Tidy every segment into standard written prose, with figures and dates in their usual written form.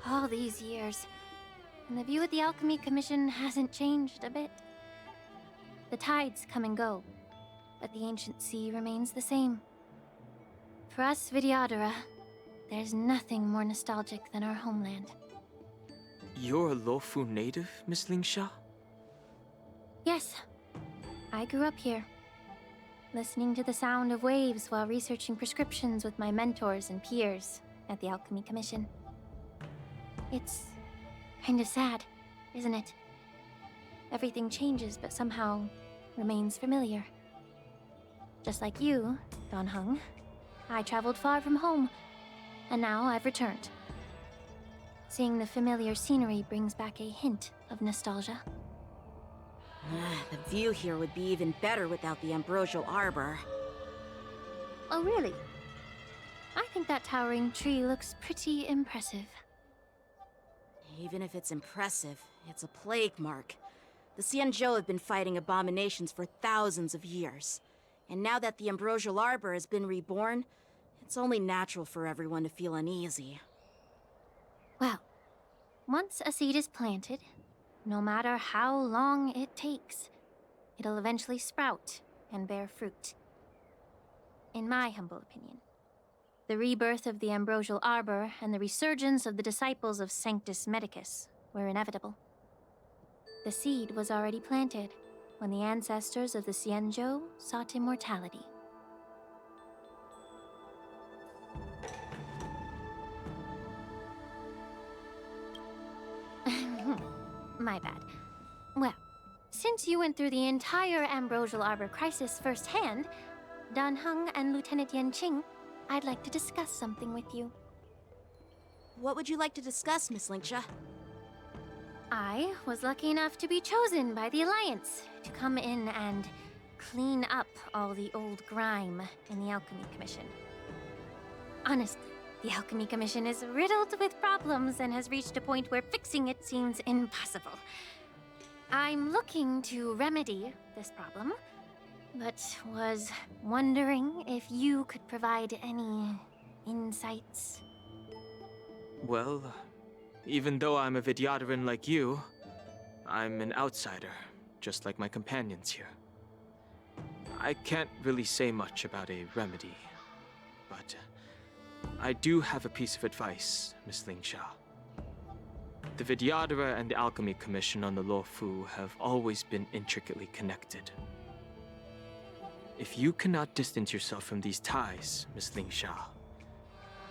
All these years, and the view at the Alchemy Commission hasn't changed a bit. The tides come and go, but the ancient sea remains the same. For us Vidyadhara, there's nothing more nostalgic than our homeland. You're a Lofu native, Miss Lingsha? Yes, I grew up here, listening to the sound of waves while researching prescriptions with my mentors and peers at the Alchemy Commission. It's kind of sad, isn't it? Everything changes, but somehow remains familiar. Just like you, Don Hung, I traveled far from home, and now I've returned. Seeing the familiar scenery brings back a hint of nostalgia. The view here would be even better without the ambrosial arbor. Oh, really? I think that towering tree looks pretty impressive. Even if it's impressive, it's a plague mark. The Xianzhou have been fighting abominations for thousands of years. And now that the ambrosial arbor has been reborn, it's only natural for everyone to feel uneasy. Well, once a seed is planted, no matter how long it takes, it'll eventually sprout and bear fruit. In my humble opinion, the rebirth of the ambrosial arbor and the resurgence of the disciples of Sanctus Medicus were inevitable. The seed was already planted when the ancestors of the Xianzhou sought immortality. My bad. Well, since you went through the entire ambrosial arbor crisis firsthand, Dan Heng and Lieutenant Yanqing, I'd like to discuss something with you. What would you like to discuss, Miss Lingsha? I was lucky enough to be chosen by the Alliance to come in and clean up all the old grime in the Alchemy Commission. Honestly, the Alchemy Commission is riddled with problems and has reached a point where fixing it seems impossible. I'm looking to remedy this problem, but was wondering if you could provide any insights. Well, even though I'm a Vidyadharan like you, I'm an outsider, just like my companions here. I can't really say much about a remedy, but I do have a piece of advice, Miss Lingsha. The Vidyadhara and the Alchemy Commission on the Luofu have always been intricately connected. If you cannot distance yourself from these ties, Miss Lingsha,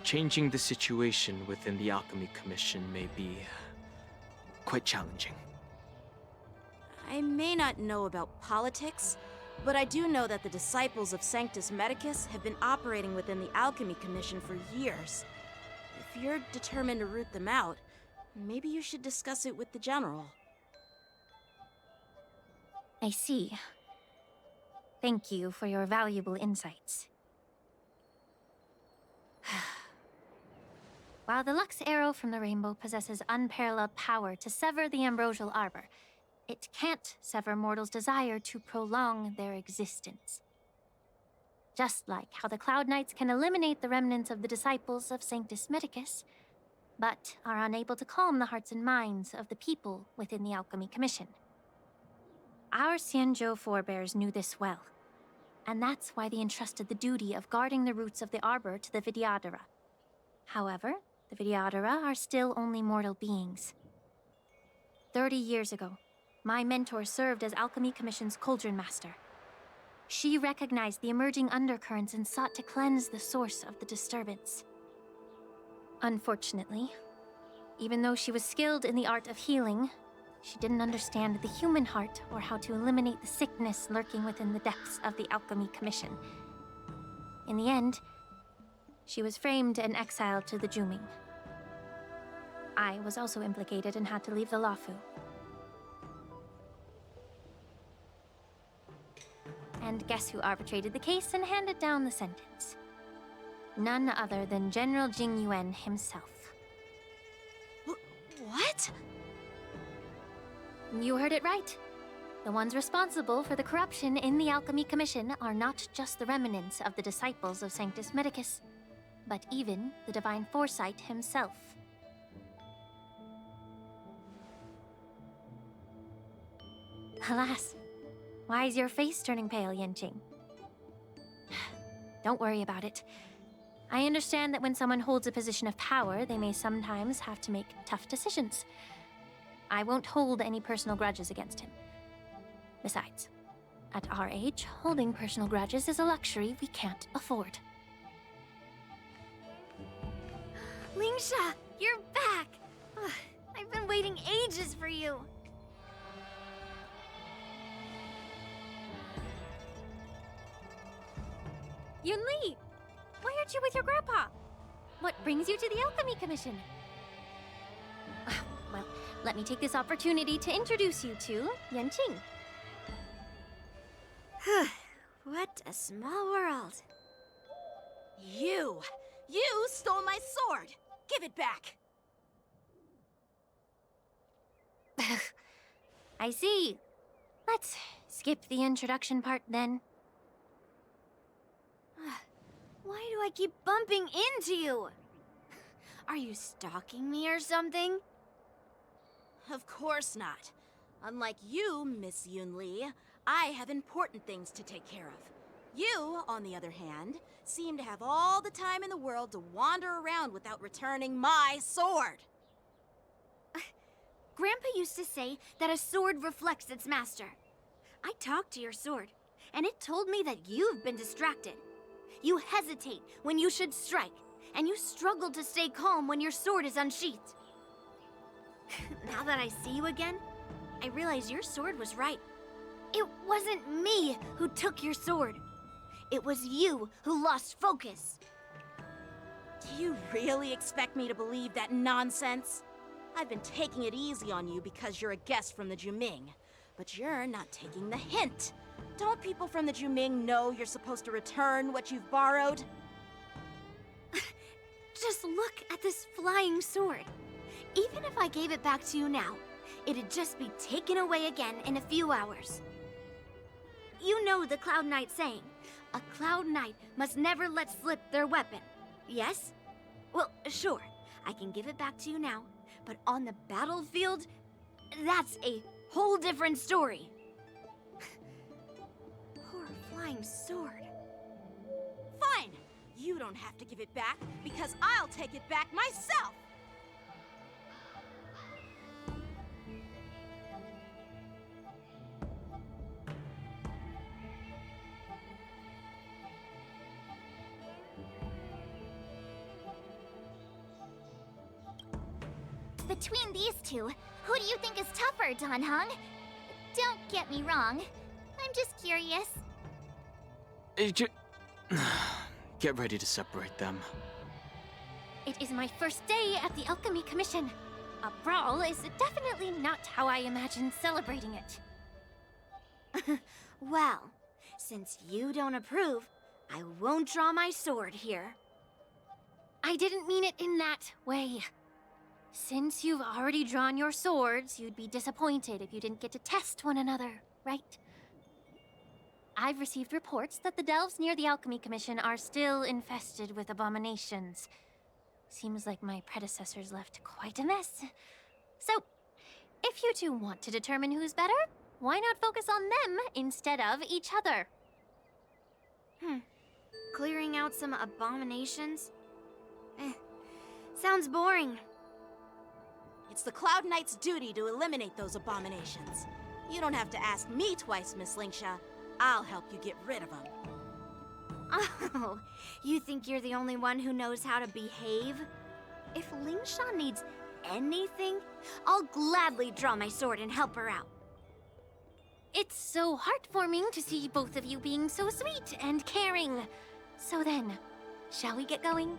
changing the situation within the Alchemy Commission may be quite challenging. I may not know about politics, but I do know that the disciples of Sanctus Medicus have been operating within the Alchemy Commission for years. If you're determined to root them out, maybe you should discuss it with the General. I see. Thank you for your valuable insights. While the Lux Arrow from the Rainbow possesses unparalleled power to sever the ambrosial arbor, it can't sever mortals' desire to prolong their existence. Just like how the Cloud Knights can eliminate the remnants of the disciples of Sanctus Medicus, but are unable to calm the hearts and minds of the people within the Alchemy Commission. Our Xianzhou forebears knew this well, and that's why they entrusted the duty of guarding the roots of the arbor to the Vidyadhara. However, the Vidyadhara are still only mortal beings. 30 years ago, my mentor served as Alchemy Commission's Cauldron Master. She recognized the emerging undercurrents and sought to cleanse the source of the disturbance. Unfortunately, even though she was skilled in the art of healing, she didn't understand the human heart or how to eliminate the sickness lurking within the depths of the Alchemy Commission. In the end, she was framed and exiled to the Juming. I was also implicated and had to leave the Luofu. And guess who arbitrated the case and handed down the sentence? None other than General Jing Yuan himself. What? You heard it right. The ones responsible for the corruption in the Alchemy Commission are not just the remnants of the disciples of Sanctus Medicus, but even the Divine Foresight himself. Alas, why is your face turning pale, Yanqing? Don't worry about it. I understand that when someone holds a position of power, they may sometimes have to make tough decisions. I won't hold any personal grudges against him. Besides, at our age, holding personal grudges is a luxury we can't afford. Lingsha, you're back! Ugh, I've been waiting ages for you. Yunli, why aren't you with your grandpa? What brings you to the Alchemy Commission? Well, let me take this opportunity to introduce you to Yanqing. What a small world. You stole my sword! Give it back! I see. Let's skip the introduction part then. Why do I keep bumping into you? Are you stalking me or something? Of course not. Unlike you, Miss Yunli, I have important things to take care of. You, on the other hand, seem to have all the time in the world to wander around without returning my sword. Grandpa used to say that a sword reflects its master. I talked to your sword, and it told me that you've been distracted. You hesitate when you should strike, and you struggle to stay calm when your sword is unsheathed. Now that I see you again, I realize your sword was right. It wasn't me who took your sword. It was you who lost focus. Do you really expect me to believe that nonsense? I've been taking it easy on you because you're a guest from the Juming, but you're not taking the hint. Don't people from the Juming know you're supposed to return what you've borrowed? Just look at this flying sword. Even if I gave it back to you now, it'd just be taken away again in a few hours. You know the Cloud Knight saying, a Cloud Knight must never let slip their weapon, yes? Well, sure, I can give it back to you now, but on the battlefield, that's a whole different story. Poor flying sword. Fine! You don't have to give it back, because I'll take it back myself! Between these two, who do you think is tougher, Dan Heng? Don't get me wrong. I'm just curious. Get ready to separate them. It is my first day at the Alchemy Commission. A brawl is definitely not how I imagined celebrating it. Well, since you don't approve, I won't draw my sword here. I didn't mean it in that way. Since you've already drawn your swords, you'd be disappointed if you didn't get to test one another, right? I've received reports that the delves near the Alchemy Commission are still infested with abominations. Seems like my predecessors left quite a mess. So, if you two want to determine who's better, why not focus on them instead of each other? Clearing out some abominations? Sounds boring. It's the Cloud Knight's duty to eliminate those abominations. You don't have to ask me twice, Miss Lingsha. I'll help you get rid of them. Oh, you think you're the only one who knows how to behave? If Lingsha needs anything, I'll gladly draw my sword and help her out. It's so heartwarming to see both of you being so sweet and caring. So then, shall we get going?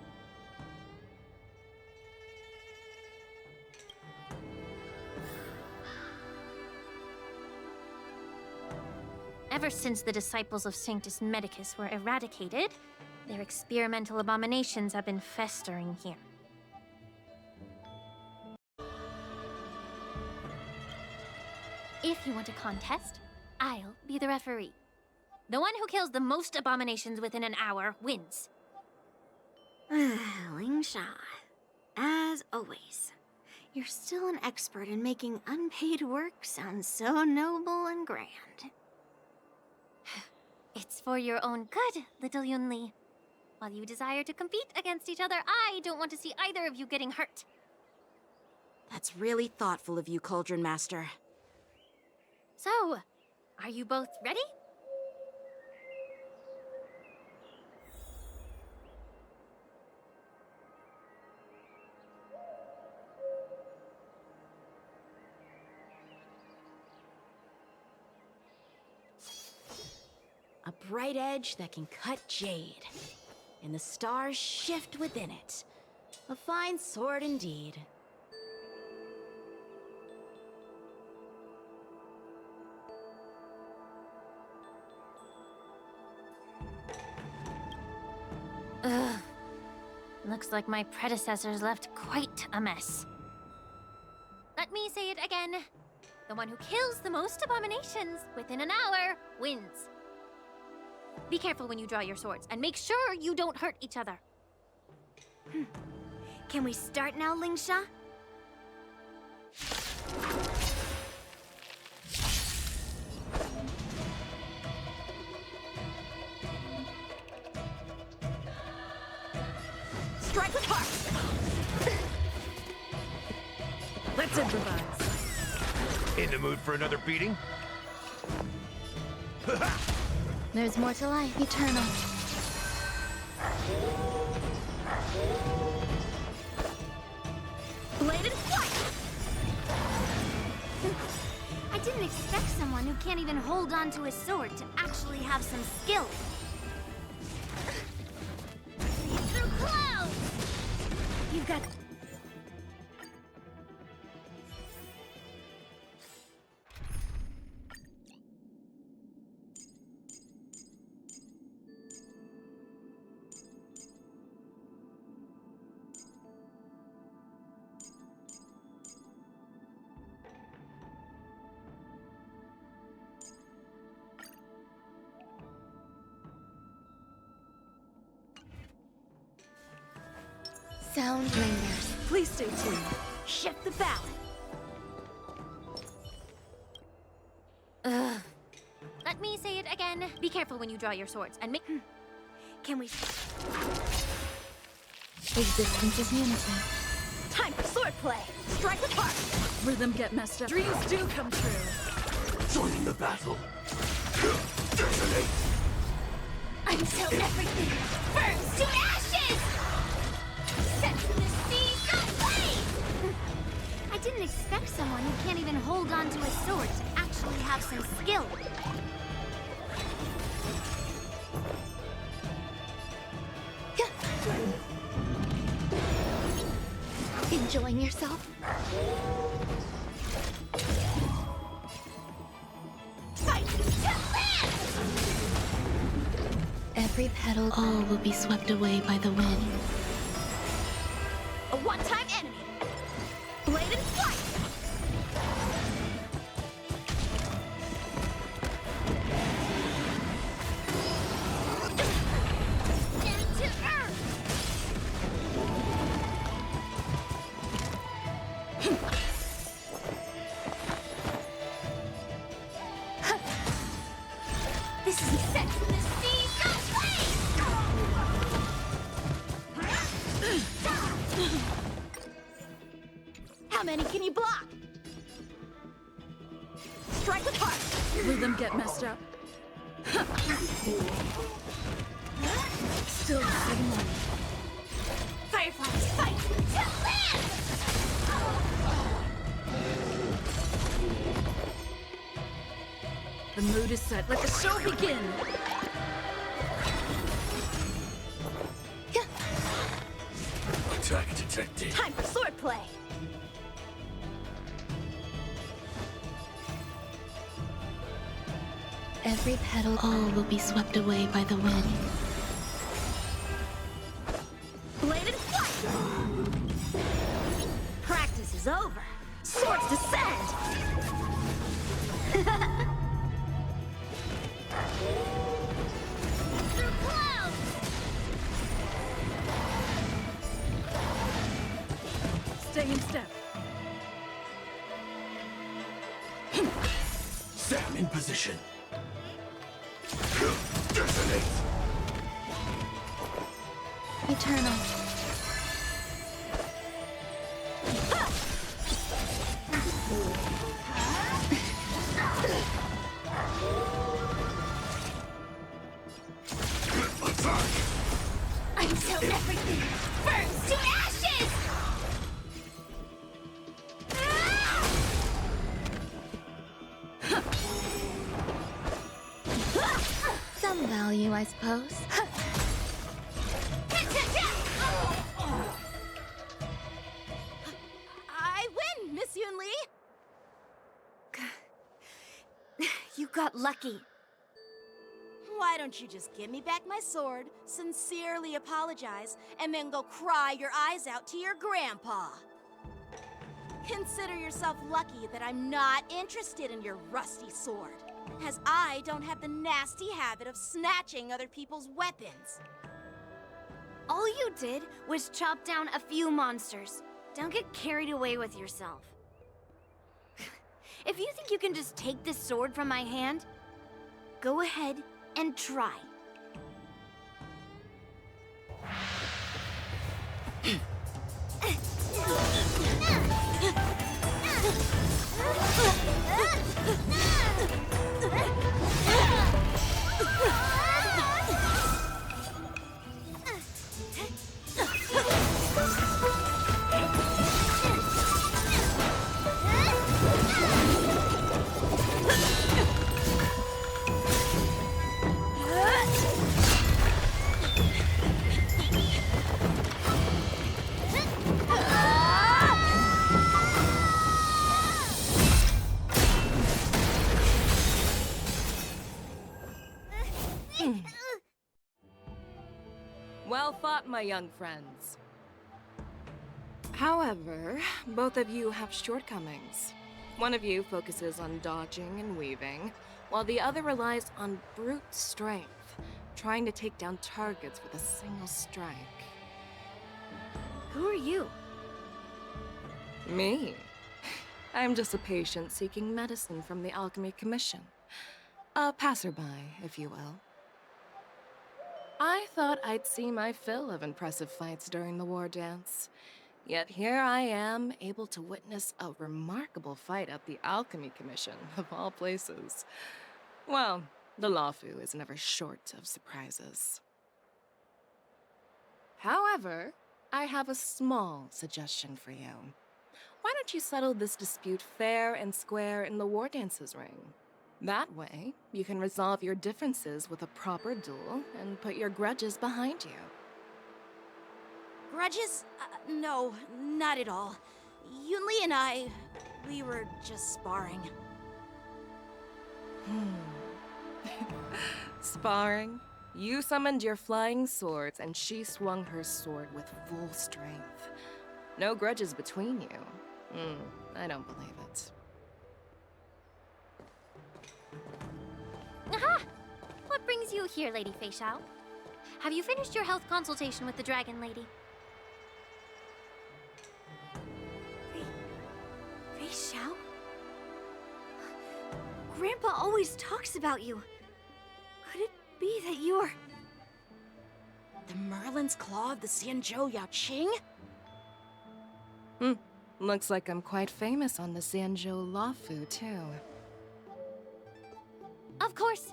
Ever since the disciples of Sanctus Medicus were eradicated, their experimental abominations have been festering here. If you want a contest, I'll be the referee. The one who kills the most abominations within an hour wins. Lingsha, as always. You're still an expert in making unpaid work sound so noble and grand. It's for your own good, little Yunli. While you desire to compete against each other, I don't want to see either of you getting hurt. That's really thoughtful of you, Cauldron Master. So, are you both ready? A bright edge that can cut jade, and the stars shift within it. A fine sword indeed. Ugh. Looks like my predecessors left quite a mess. Let me say it again. The one who kills the most abominations within an hour wins. Be careful when you draw your swords, and make sure you don't hurt each other. Can we start now, Lingsha? Strike with heart! Let's improvise. In the mood for another beating? There's more to life, eternal. Bladed flight! I didn't expect someone who can't even hold on to his sword to actually have some skill. Through clouds! You've got... Sound lingers. Please stay tuned. Shift the balance. Ugh. Let me say it again. Be careful when you draw your swords, and make... Can we... Existence is unity. Time for swordplay. Strike with heart. Rhythm get messed up. Dreams do come true. Joining the battle. Detonate. Until everything burns to ashes! Set in the sea, go blaze! I didn't expect someone who can't even hold on to a sword to actually have some skill. Enjoying yourself? Fight to land! Every petal, all will be swept away by the wind. A one-time enemy. Bladed flight. Down to earth! This is set in the sea, go blaze! How many can you block? Strike with heart. Rhythm get messed up. Still having one. Fireflies, fight to land! The mood is set. Let the show begin. Attack detected. Time for swordplay. Every petal, all will be swept away by the wind. Bladed flight. Practice is over. Swords descend. Through clouds! Stay in step. position. Detonate! Eternal. Attack! Until everything burns to ashes! Some value, I suppose. I win, Miss Yun Li! You got lucky. Why don't you just give me back my sword, sincerely apologize, and then go cry your eyes out to your grandpa? Consider yourself lucky that I'm not interested in your rusty sword, as I don't have the nasty habit of snatching other people's weapons. All you did was chop down a few monsters. Don't get carried away with yourself. If you think you can just take this sword from my hand, go ahead and try. Well fought, my young friends. However, both of you have shortcomings. One of you focuses on dodging and weaving, while the other relies on brute strength, trying to take down targets with a single strike. Who are you? Me? I'm just a patient seeking medicine from the Alchemy Commission. A passerby, if you will. I thought I'd see my fill of impressive fights during the war dance. Yet here I am, able to witness a remarkable fight at the Alchemy Commission, of all places. Well, the Lawfu is never short of surprises. However, I have a small suggestion for you. Why don't you settle this dispute fair and square in the war dance's ring? That way, you can resolve your differences with a proper duel and put your grudges behind you. Grudges? No, not at all. Yun Li and we were just sparring. Sparring? You summoned your flying swords and she swung her sword with full strength. No grudges between you. I don't believe it. Aha! What brings you here, Lady Fei Xiao? Have you finished your health consultation with the Dragon Lady? Fei Xiao? Grandpa always talks about you. Could it be that you're... The Merlin's Claw of the Xianzhou Yaoqing? Looks like I'm quite famous on the Xianzhou Lawfu, too. Of course.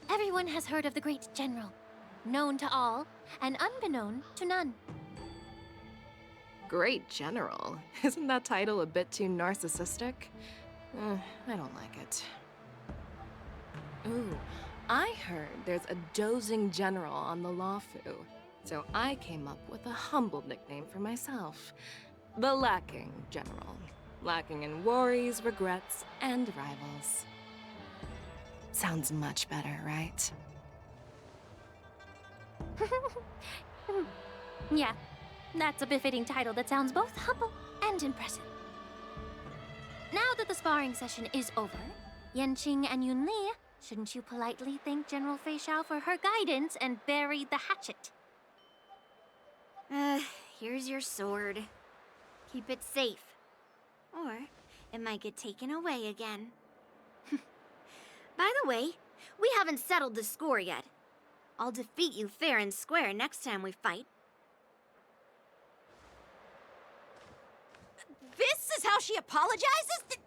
Everyone has heard of the great general. Known to all, and unbeknown to none. Great General? Isn't that title a bit too narcissistic? I don't like it. Ooh, I heard there's a dozing general on the Lawfu, so I came up with a humble nickname for myself. The Lacking General. Lacking in worries, regrets, and rivals. Sounds much better, right? Yeah, that's a befitting title that sounds both humble and impressive. Now that the sparring session is over, Yanqing and Yun Li, shouldn't you politely thank General Fei Xiao for her guidance and bury the hatchet? Here's your sword. Keep it safe. Or it might get taken away again. By the way, we haven't settled the score yet. I'll defeat you fair and square next time we fight. This is how she apologizes?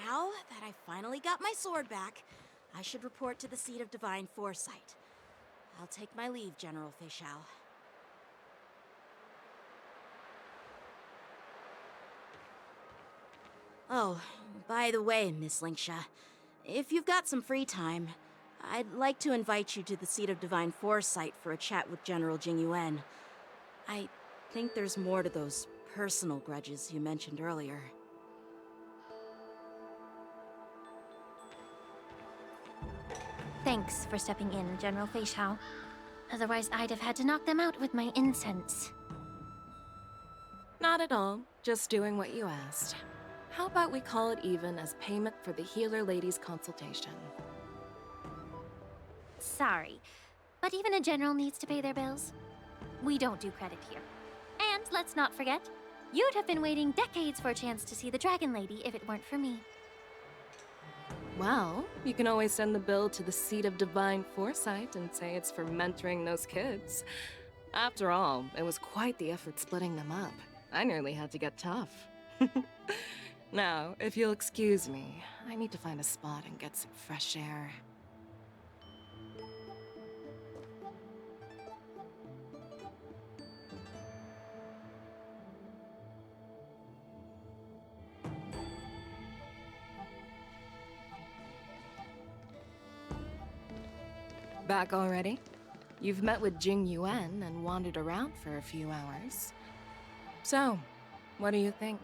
Now that I finally got my sword back, I should report to the seat of divine foresight. I'll take my leave, General Feixiao. Oh, by the way, Miss Linksha, if you've got some free time, I'd like to invite you to the seat of divine foresight for a chat with General Jingyuan. I think there's more to those personal grudges you mentioned earlier. Thanks for stepping in, General Feixiao. Otherwise, I'd have had to knock them out with my incense. Not at all. Just doing what you asked. How about we call it even as payment for the healer lady's consultation? Sorry, but even a general needs to pay their bills. We don't do credit here. And let's not forget, you'd have been waiting decades for a chance to see the Dragon Lady if it weren't for me. Well, you can always send the bill to the seat of divine foresight and say it's for mentoring those kids. After all, it was quite the effort splitting them up. I nearly had to get tough. Now, if you'll excuse me, I need to find a spot and get some fresh air. Back already? You've met with Jingyuan and wandered around for a few hours. So, what do you think?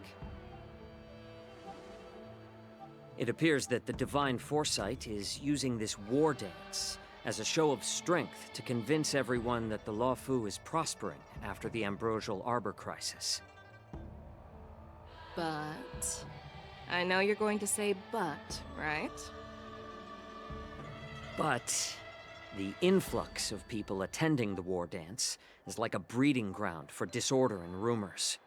It appears that the Divine Foresight is using this war dance as a show of strength to convince everyone that the Luofu is prospering after the Ambrosial Arbor crisis. But... I know you're going to say but, right? But the influx of people attending the war dance is like a breeding ground for disorder and rumors.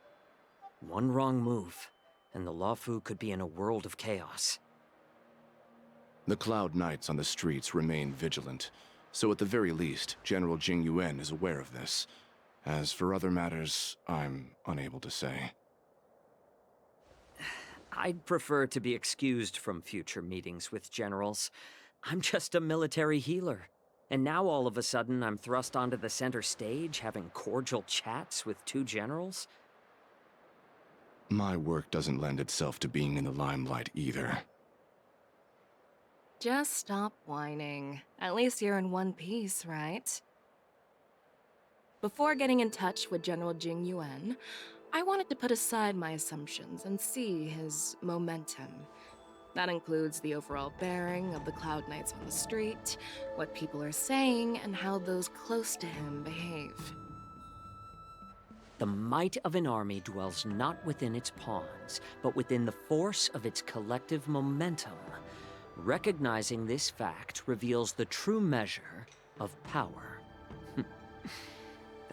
One wrong move, and the Luofu could be in a world of chaos. The Cloud Knights on the streets remain vigilant, so at the very least, General Jingyuan is aware of this. As for other matters, I'm unable to say. I'd prefer to be excused from future meetings with generals. I'm just a military healer. And now all of a sudden I'm thrust onto the center stage having cordial chats with two generals? My work doesn't lend itself to being in the limelight either. Just stop whining. At least you're in one piece, right? Before getting in touch with General Jingyuan, I wanted to put aside my assumptions and see his momentum. That includes the overall bearing of the Cloud Knights on the street, what people are saying, and how those close to him behave. The might of an army dwells not within its pawns, but within the force of its collective momentum. Recognizing this fact reveals the true measure of power.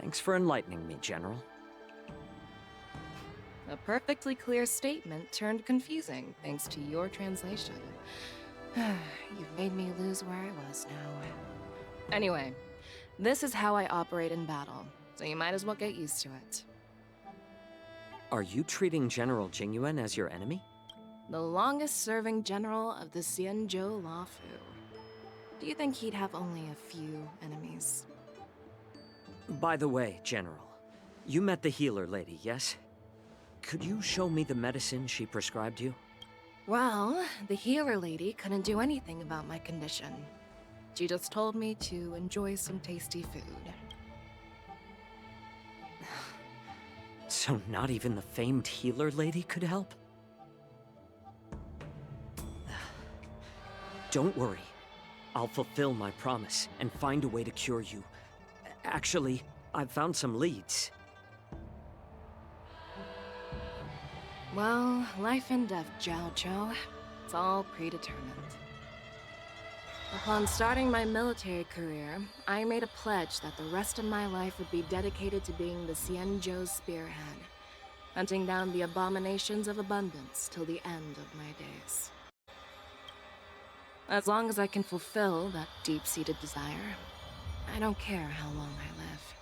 Thanks for enlightening me, General. A perfectly clear statement turned confusing thanks to your translation. You've made me lose where I was now. Anyway, this is how I operate in battle, so you might as well get used to it. Are you treating General Jingyuan as your enemy? The longest-serving general of the Xianzhou Luofu. Do you think he'd have only a few enemies? By the way, General, you met the healer lady, yes? Could you show me the medicine she prescribed you? Well, the healer lady couldn't do anything about my condition. She just told me to enjoy some tasty food. So not even the famed healer lady could help? Don't worry. I'll fulfill my promise and find a way to cure you. Actually, I've found some leads. Well, life and death, Zhao Zhou. It's all predetermined. Upon starting my military career, I made a pledge that the rest of my life would be dedicated to being the Xianzhou spearhead, hunting down the abominations of abundance till the end of my days. As long as I can fulfill that deep-seated desire, I don't care how long I live.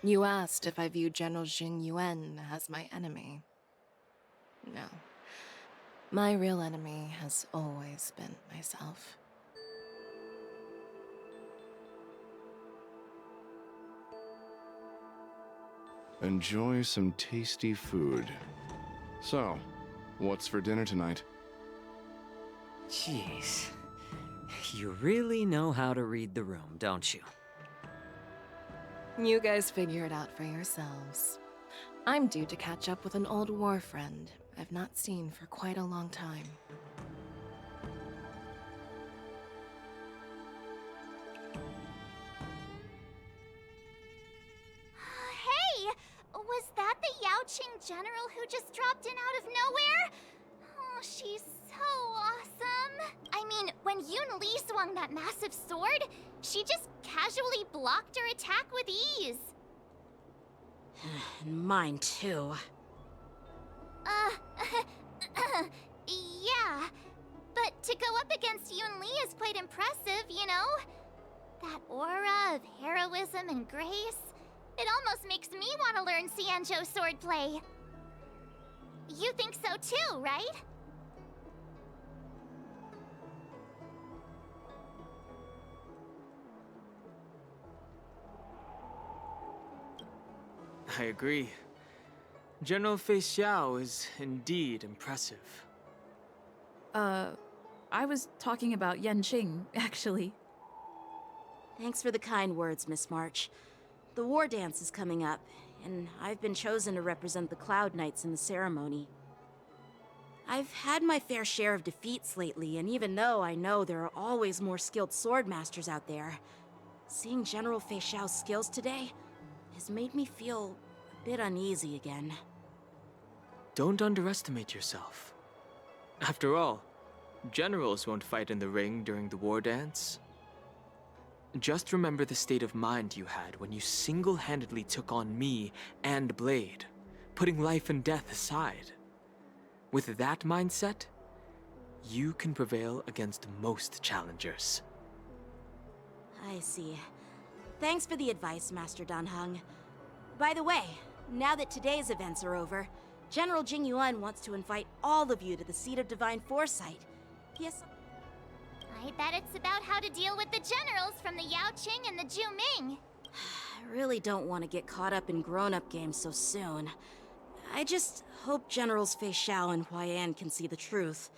You asked if I view General Jing Yuan as my enemy. No. My real enemy has always been myself. Enjoy some tasty food. So, what's for dinner tonight? Jeez. You really know how to read the room, don't you? You guys figure it out for yourselves. I'm due to catch up with an old war friend I've not seen for quite a long time. Hey! Was that the Yaoqing general who just dropped in out of nowhere? Oh, she's so awesome. I mean, when Yun Li swung that massive sword, she just casually blocked her attack with ease. Mine too. Yeah. But to go up against Yun Li is quite impressive, you know? That aura of heroism and grace. It almost makes me want to learn Xianzhou swordplay. You think so too, right? I agree. General Fei Xiao is indeed impressive. I was talking about Yanqing, actually. Thanks for the kind words, Miss March. The war dance is coming up, and I've been chosen to represent the Cloud Knights in the ceremony. I've had my fair share of defeats lately, and even though I know there are always more skilled swordmasters out there, seeing General Fei Xiao's skills today has made me feel a bit uneasy again. Don't underestimate yourself. After all, generals won't fight in the ring during the war dance. Just remember the state of mind you had when you single-handedly took on me and Blade, putting life and death aside. With that mindset, you can prevail against most challengers. I see. Thanks for the advice, Master Dan Heng. By the way, now that today's events are over, General Jing Yuan wants to invite all of you to the Seat of Divine Foresight. Yes. I bet it's about how to deal with the generals from the Yaoqing and the Juming. I really don't want to get caught up in grown-up games so soon. I just hope Generals Fei Xiao and Huaiyan can see the truth.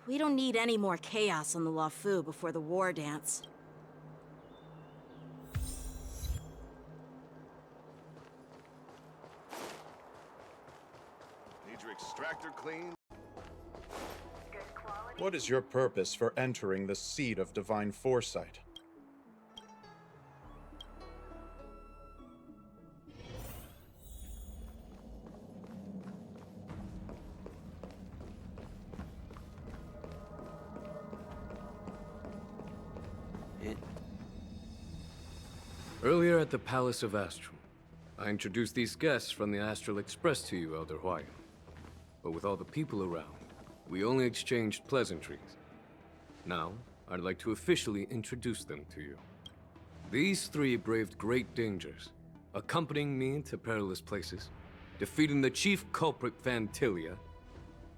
We don't need any more chaos on the Luofu before the war dance. Need your extractor clean? What is your purpose for entering the Seat of Divine Foresight? Earlier at the Palace of Astral, I introduced these guests from the Astral Express to you, Elder Huayan. But with all the people around, we only exchanged pleasantries. Now, I'd like to officially introduce them to you. These three braved great dangers, accompanying me to perilous places, defeating the chief culprit Vantilia,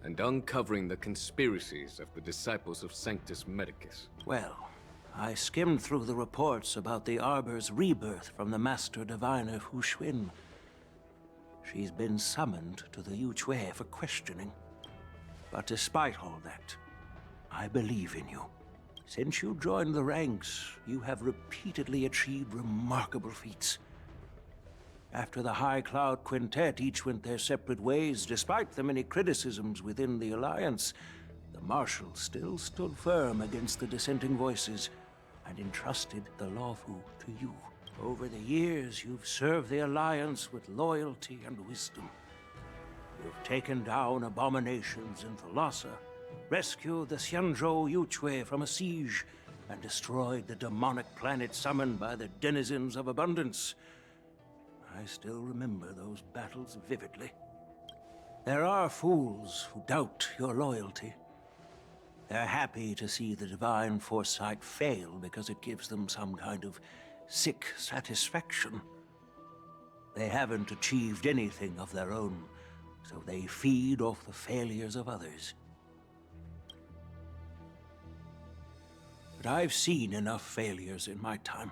and uncovering the conspiracies of the disciples of Sanctus Medicus. Well, I skimmed through the reports about the Arbor's rebirth from the Master Diviner Hu Xuan. She's been summoned to the Yu Chui for questioning. But despite all that, I believe in you. Since you joined the ranks, you have repeatedly achieved remarkable feats. After the High Cloud Quintet each went their separate ways, despite the many criticisms within the Alliance, the Marshal still stood firm against the dissenting voices and entrusted the Luofu to you. Over the years, you've served the Alliance with loyalty and wisdom. You've taken down abominations in Thalassa, rescued the Xianzhou Yu Chui from a siege, and destroyed the demonic planet summoned by the denizens of abundance. I still remember those battles vividly. There are fools who doubt your loyalty. They're happy to see the divine foresight fail because it gives them some kind of sick satisfaction. They haven't achieved anything of their own, so they feed off the failures of others. But I've seen enough failures in my time,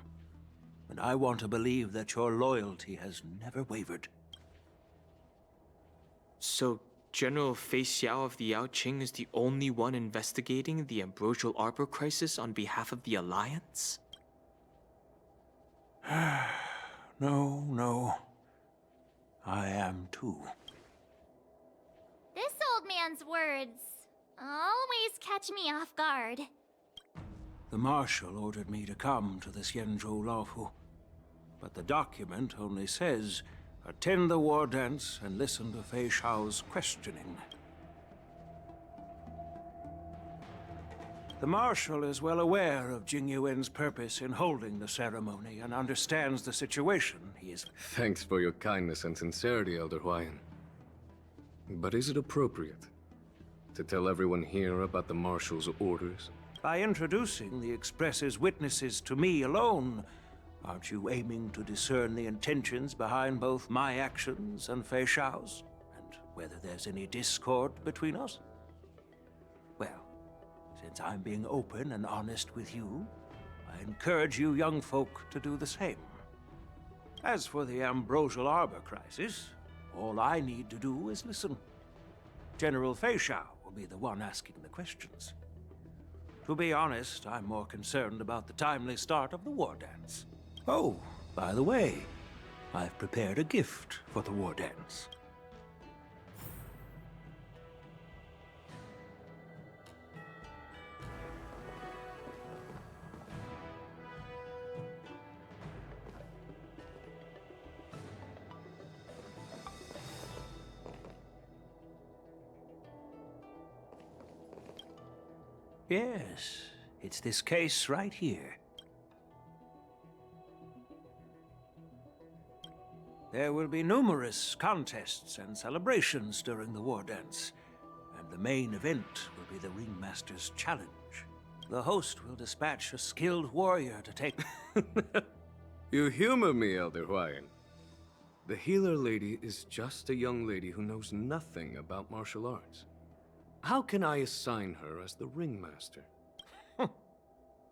and I want to believe that your loyalty has never wavered. So, General Fei Xiao of the Yaoqing is the only one investigating the Ambrosial Arbor crisis on behalf of the Alliance? No. I am too. This old man's words always catch me off guard. The Marshal ordered me to come to the Xianzhou Laofu, but the document only says, attend the war dance and listen to Fei Xiao's questioning. The Marshal is well aware of Jing Yuan's purpose in holding the ceremony and understands the situation he is... Thanks for your kindness and sincerity, Elder Huayan. But is it appropriate to tell everyone here about the Marshal's orders? By introducing the Express's witnesses to me alone, aren't you aiming to discern the intentions behind both my actions and Fei Xiao's? And whether there's any discord between us? Well, since I'm being open and honest with you, I encourage you young folk to do the same. As for the Ambrosial Arbor crisis, all I need to do is listen. General Fei Xiao will be the one asking the questions. To be honest, I'm more concerned about the timely start of the war dance. Oh, by the way, I've prepared a gift for the war dance. Yes, it's this case right here. There will be numerous contests and celebrations during the war dance, and the main event will be the Ringmaster's Challenge. The host will dispatch a skilled warrior to take... You humor me, Elder Huayan. The healer lady is just a young lady who knows nothing about martial arts. How can I assign her as the Ringmaster?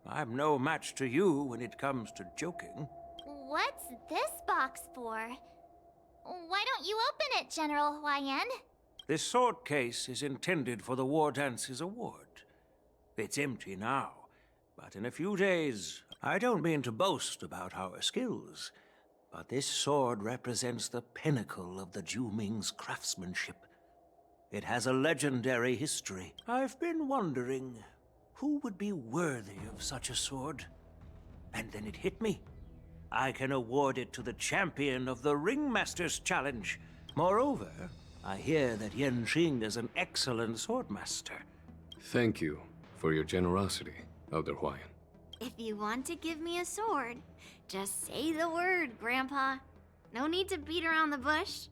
I'm no match to you when it comes to joking. What's this box for? Why don't you open it, General Huayan? This sword case is intended for the War Dance's award. It's empty now, but in a few days, I don't mean to boast about our skills, but this sword represents the pinnacle of the Zhuming's craftsmanship. It has a legendary history. I've been wondering, who would be worthy of such a sword? And then it hit me. I can award it to the champion of the Ringmaster's Challenge. Moreover, I hear that Yanqing is an excellent swordmaster. Thank you for your generosity, Elder Huayan. If you want to give me a sword, just say the word, Grandpa. No need to beat around the bush.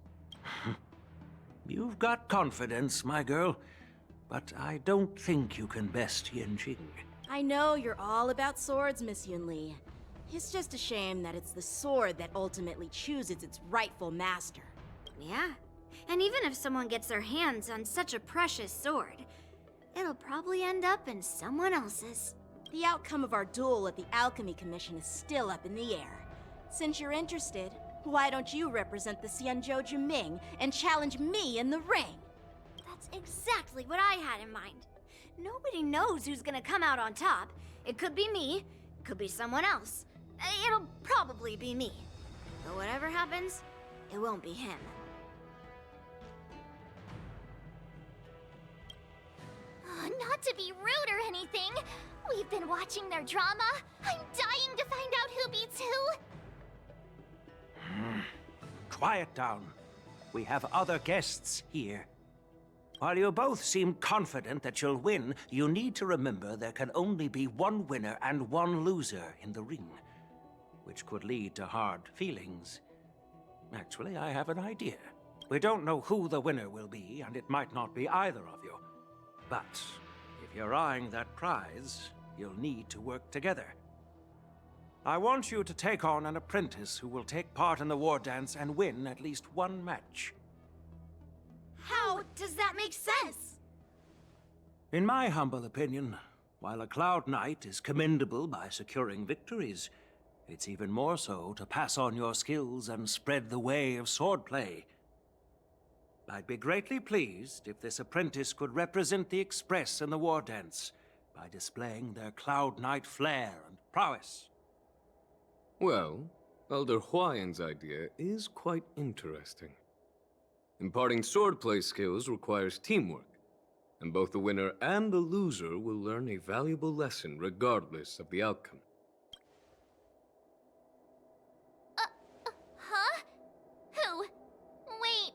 You've got confidence, my girl, but I don't think you can best Yanqing. I know you're all about swords, Miss Yunli. It's just a shame that it's the sword that ultimately chooses its rightful master. Yeah, and even if someone gets their hands on such a precious sword, it'll probably end up in someone else's. The outcome of our duel at the Alchemy Commission is still up in the air. Since you're interested, why don't you represent the Xianzhou Juming and challenge me in the ring? That's exactly what I had in mind. Nobody knows who's gonna come out on top. It could be me, could be someone else. It'll probably be me. But whatever happens, it won't be him. Not to be rude or anything. We've been watching their drama. I'm dying to find out who beats who. Quiet down. We have other guests here. While you both seem confident that you'll win, you need to remember there can only be one winner and one loser in the ring, which could lead to hard feelings. Actually, I have an idea. We don't know who the winner will be, and it might not be either of you. But if you're eyeing that prize, you'll need to work together. I want you to take on an apprentice who will take part in the war dance and win at least one match. How does that make sense? In my humble opinion, while a Cloud Knight is commendable by securing victories, it's even more so to pass on your skills and spread the way of swordplay. I'd be greatly pleased if this apprentice could represent the Express in the war dance by displaying their Cloud Knight flair and prowess. Well, Elder Huayan's idea is quite interesting. Imparting swordplay skills requires teamwork, and both the winner and the loser will learn a valuable lesson regardless of the outcome. Huh? Who? Wait,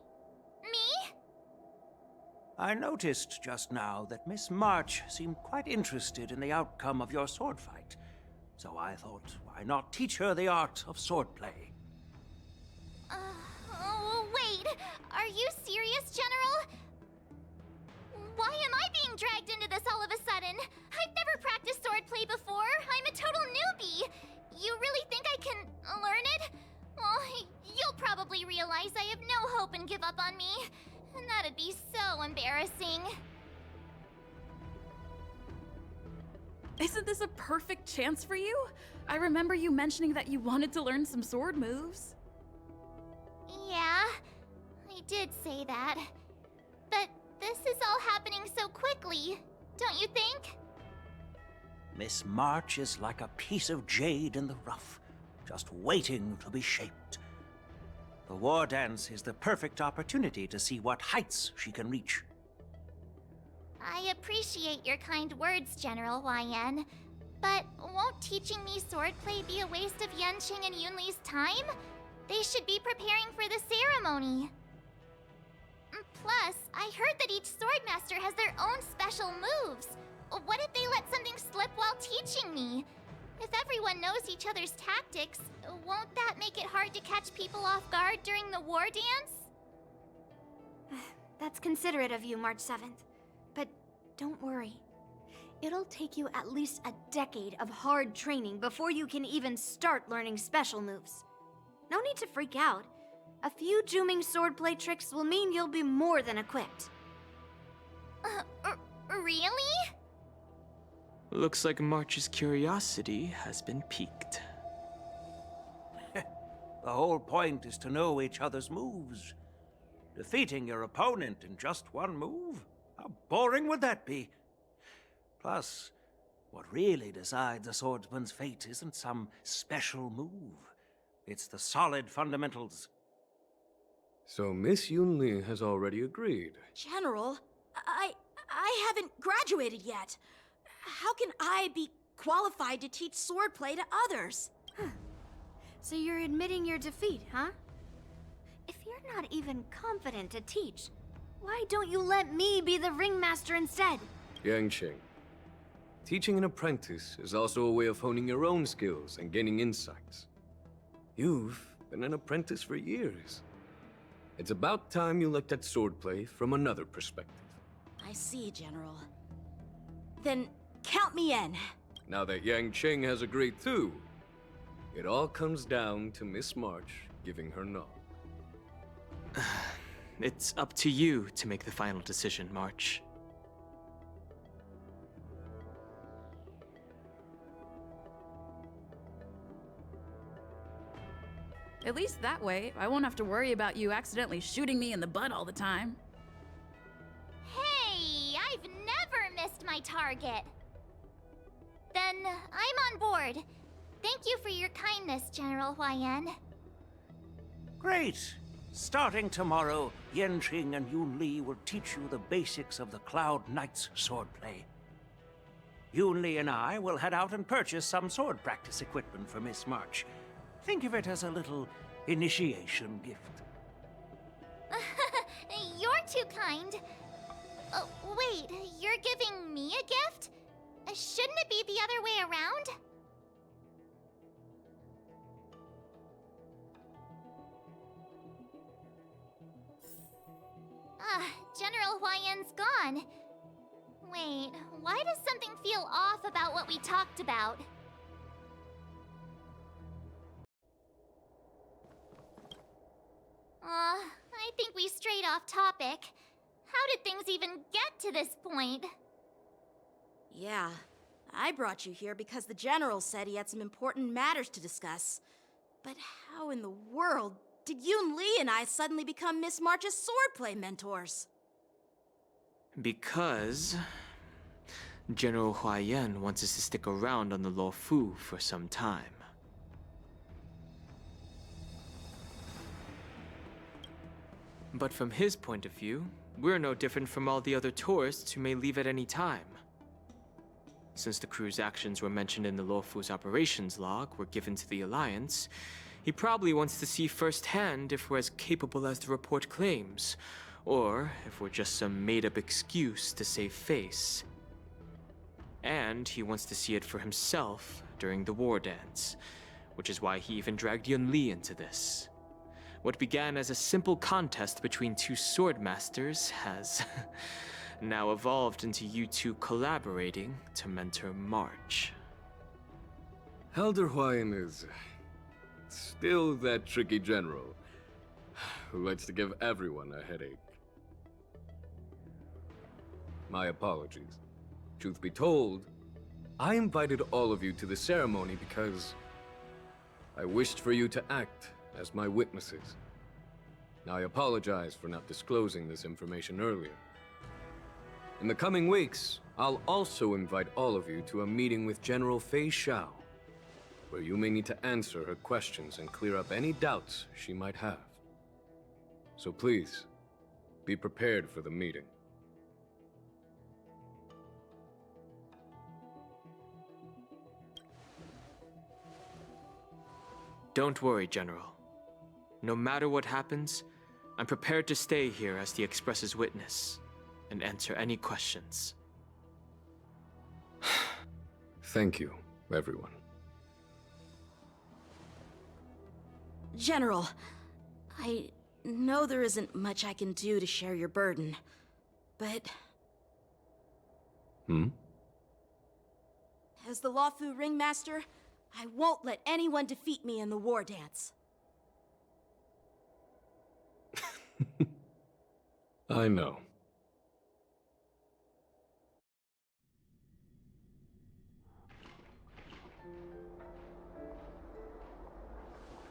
me? I noticed just now that Miss March seemed quite interested in the outcome of your sword fight. So I thought, why not teach her the art of swordplay? Oh, wait. Are you serious, General? Why am I being dragged into this all of a sudden? I've never practiced swordplay before. I'm a total newbie. You really think I can learn it? Well, you'll probably realize I have no hope and give up on me. And that'd be so embarrassing. Isn't this a perfect chance for you? I remember you mentioning that you wanted to learn some sword moves. Yeah, I did say that. But this is all happening so quickly, don't you think? Miss March is like a piece of jade in the rough, just waiting to be shaped. The war dance is the perfect opportunity to see what heights she can reach. I appreciate your kind words, General Huayan. But won't teaching me swordplay be a waste of Yanqing and Yunli's time? They should be preparing for the ceremony. Plus, I heard that each swordmaster has their own special moves. What if they let something slip while teaching me? If everyone knows each other's tactics, won't that make it hard to catch people off guard during the war dance? That's considerate of you, March 7th. But don't worry. It'll take you at least a decade of hard training before you can even start learning special moves. No need to freak out. A few Juming swordplay tricks will mean you'll be more than equipped. Really? Looks like March's curiosity has been piqued. The whole point is to know each other's moves. Defeating your opponent in just one move? How boring would that be? Plus, what really decides a swordsman's fate isn't some special move. It's the solid fundamentals. So Miss Yunli has already agreed. General, I haven't graduated yet. How can I be qualified to teach swordplay to others? So you're admitting your defeat, huh? If you're not even confident to teach, why don't you let me be the ringmaster instead? Yanqing, teaching an apprentice is also a way of honing your own skills and gaining insights. You've been an apprentice for years. It's about time you looked at swordplay from another perspective. I see, General. Then count me in. Now that Yanqing has agreed too, it all comes down to Miss March giving her nod. It's up to you to make the final decision, March. At least that way, I won't have to worry about you accidentally shooting me in the butt all the time. Hey, I've never missed my target. Then I'm on board. Thank you for your kindness, General Huayan. Great! Starting tomorrow, Yanqing and Yunli will teach you the basics of the Cloud Knight's swordplay. Yunli and I will head out and purchase some sword practice equipment for Miss March. Think of it as a little initiation gift. You're too kind. Wait, you're giving me a gift? Shouldn't it be the other way around? General Huayan's gone. Wait, why does something feel off about what we talked about? I think we strayed off topic. How did things even get to this point? Yeah, I brought you here because the General said he had some important matters to discuss. But how in the world did Yoon Lee and I suddenly become Miss March's swordplay mentors? Because General Huayan wants us to stick around on the Luofu for some time. But from his point of view, we're no different from all the other tourists who may leave at any time. Since the crew's actions were mentioned in the Luofu's operations log were given to the Alliance, he probably wants to see firsthand if we're as capable as the report claims, or if we're just some made-up excuse to save face. And he wants to see it for himself during the war dance, which is why he even dragged Yun Li into this. What began as a simple contest between two sword masters has now evolved into you two collaborating to mentor March. Elder Huayan is still that tricky general who likes to give everyone a headache. My apologies. Truth be told, I invited all of you to the ceremony because I wished for you to act as my witnesses. I apologize for not disclosing this information earlier. In the coming weeks, I'll also invite all of you to a meeting with General Fei Xiao, where you may need to answer her questions and clear up any doubts she might have. So please, be prepared for the meeting. Don't worry, General. No matter what happens, I'm prepared to stay here as the Express's witness and answer any questions. Thank you, everyone. General, I know there isn't much I can do to share your burden, but... As the Luofu Ringmaster, I won't let anyone defeat me in the war dance. I know.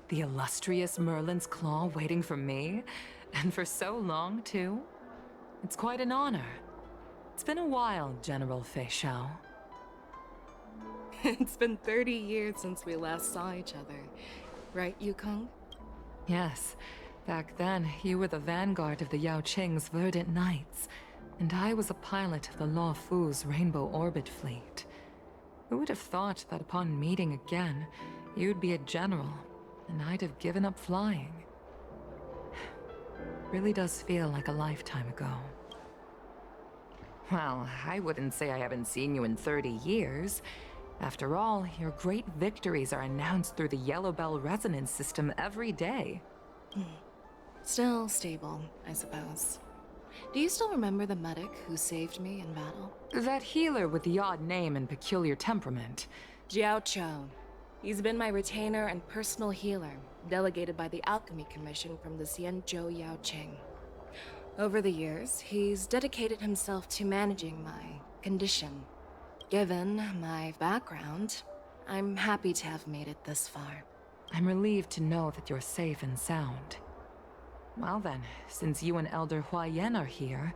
The illustrious Merlin's Claw waiting for me? And for so long, too? It's quite an honor. It's been a while, General Fei Xiao. It's been 30 years since we last saw each other. Right, Yukong? Yes. Back then, you were the vanguard of the Yao Qing's Verdant Knights, and I was a pilot of the Luofu's Rainbow Orbit Fleet. Who would have thought that upon meeting again, you'd be a general, and I'd have given up flying? Really does feel like a lifetime ago. Well, I wouldn't say I haven't seen you in 30 years. After all, your great victories are announced through the Yellow Bell resonance system every day. Still stable, I suppose. Do you still remember the medic who saved me in battle? That healer with the odd name and peculiar temperament. Jiao Cho. He's been my retainer and personal healer, delegated by the Alchemy Commission from the Xianzhou Yao Qing. Over the years, he's dedicated himself to managing my condition. Given my background, I'm happy to have made it this far. I'm relieved to know that you're safe and sound. Well then, since you and Elder Huayan are here,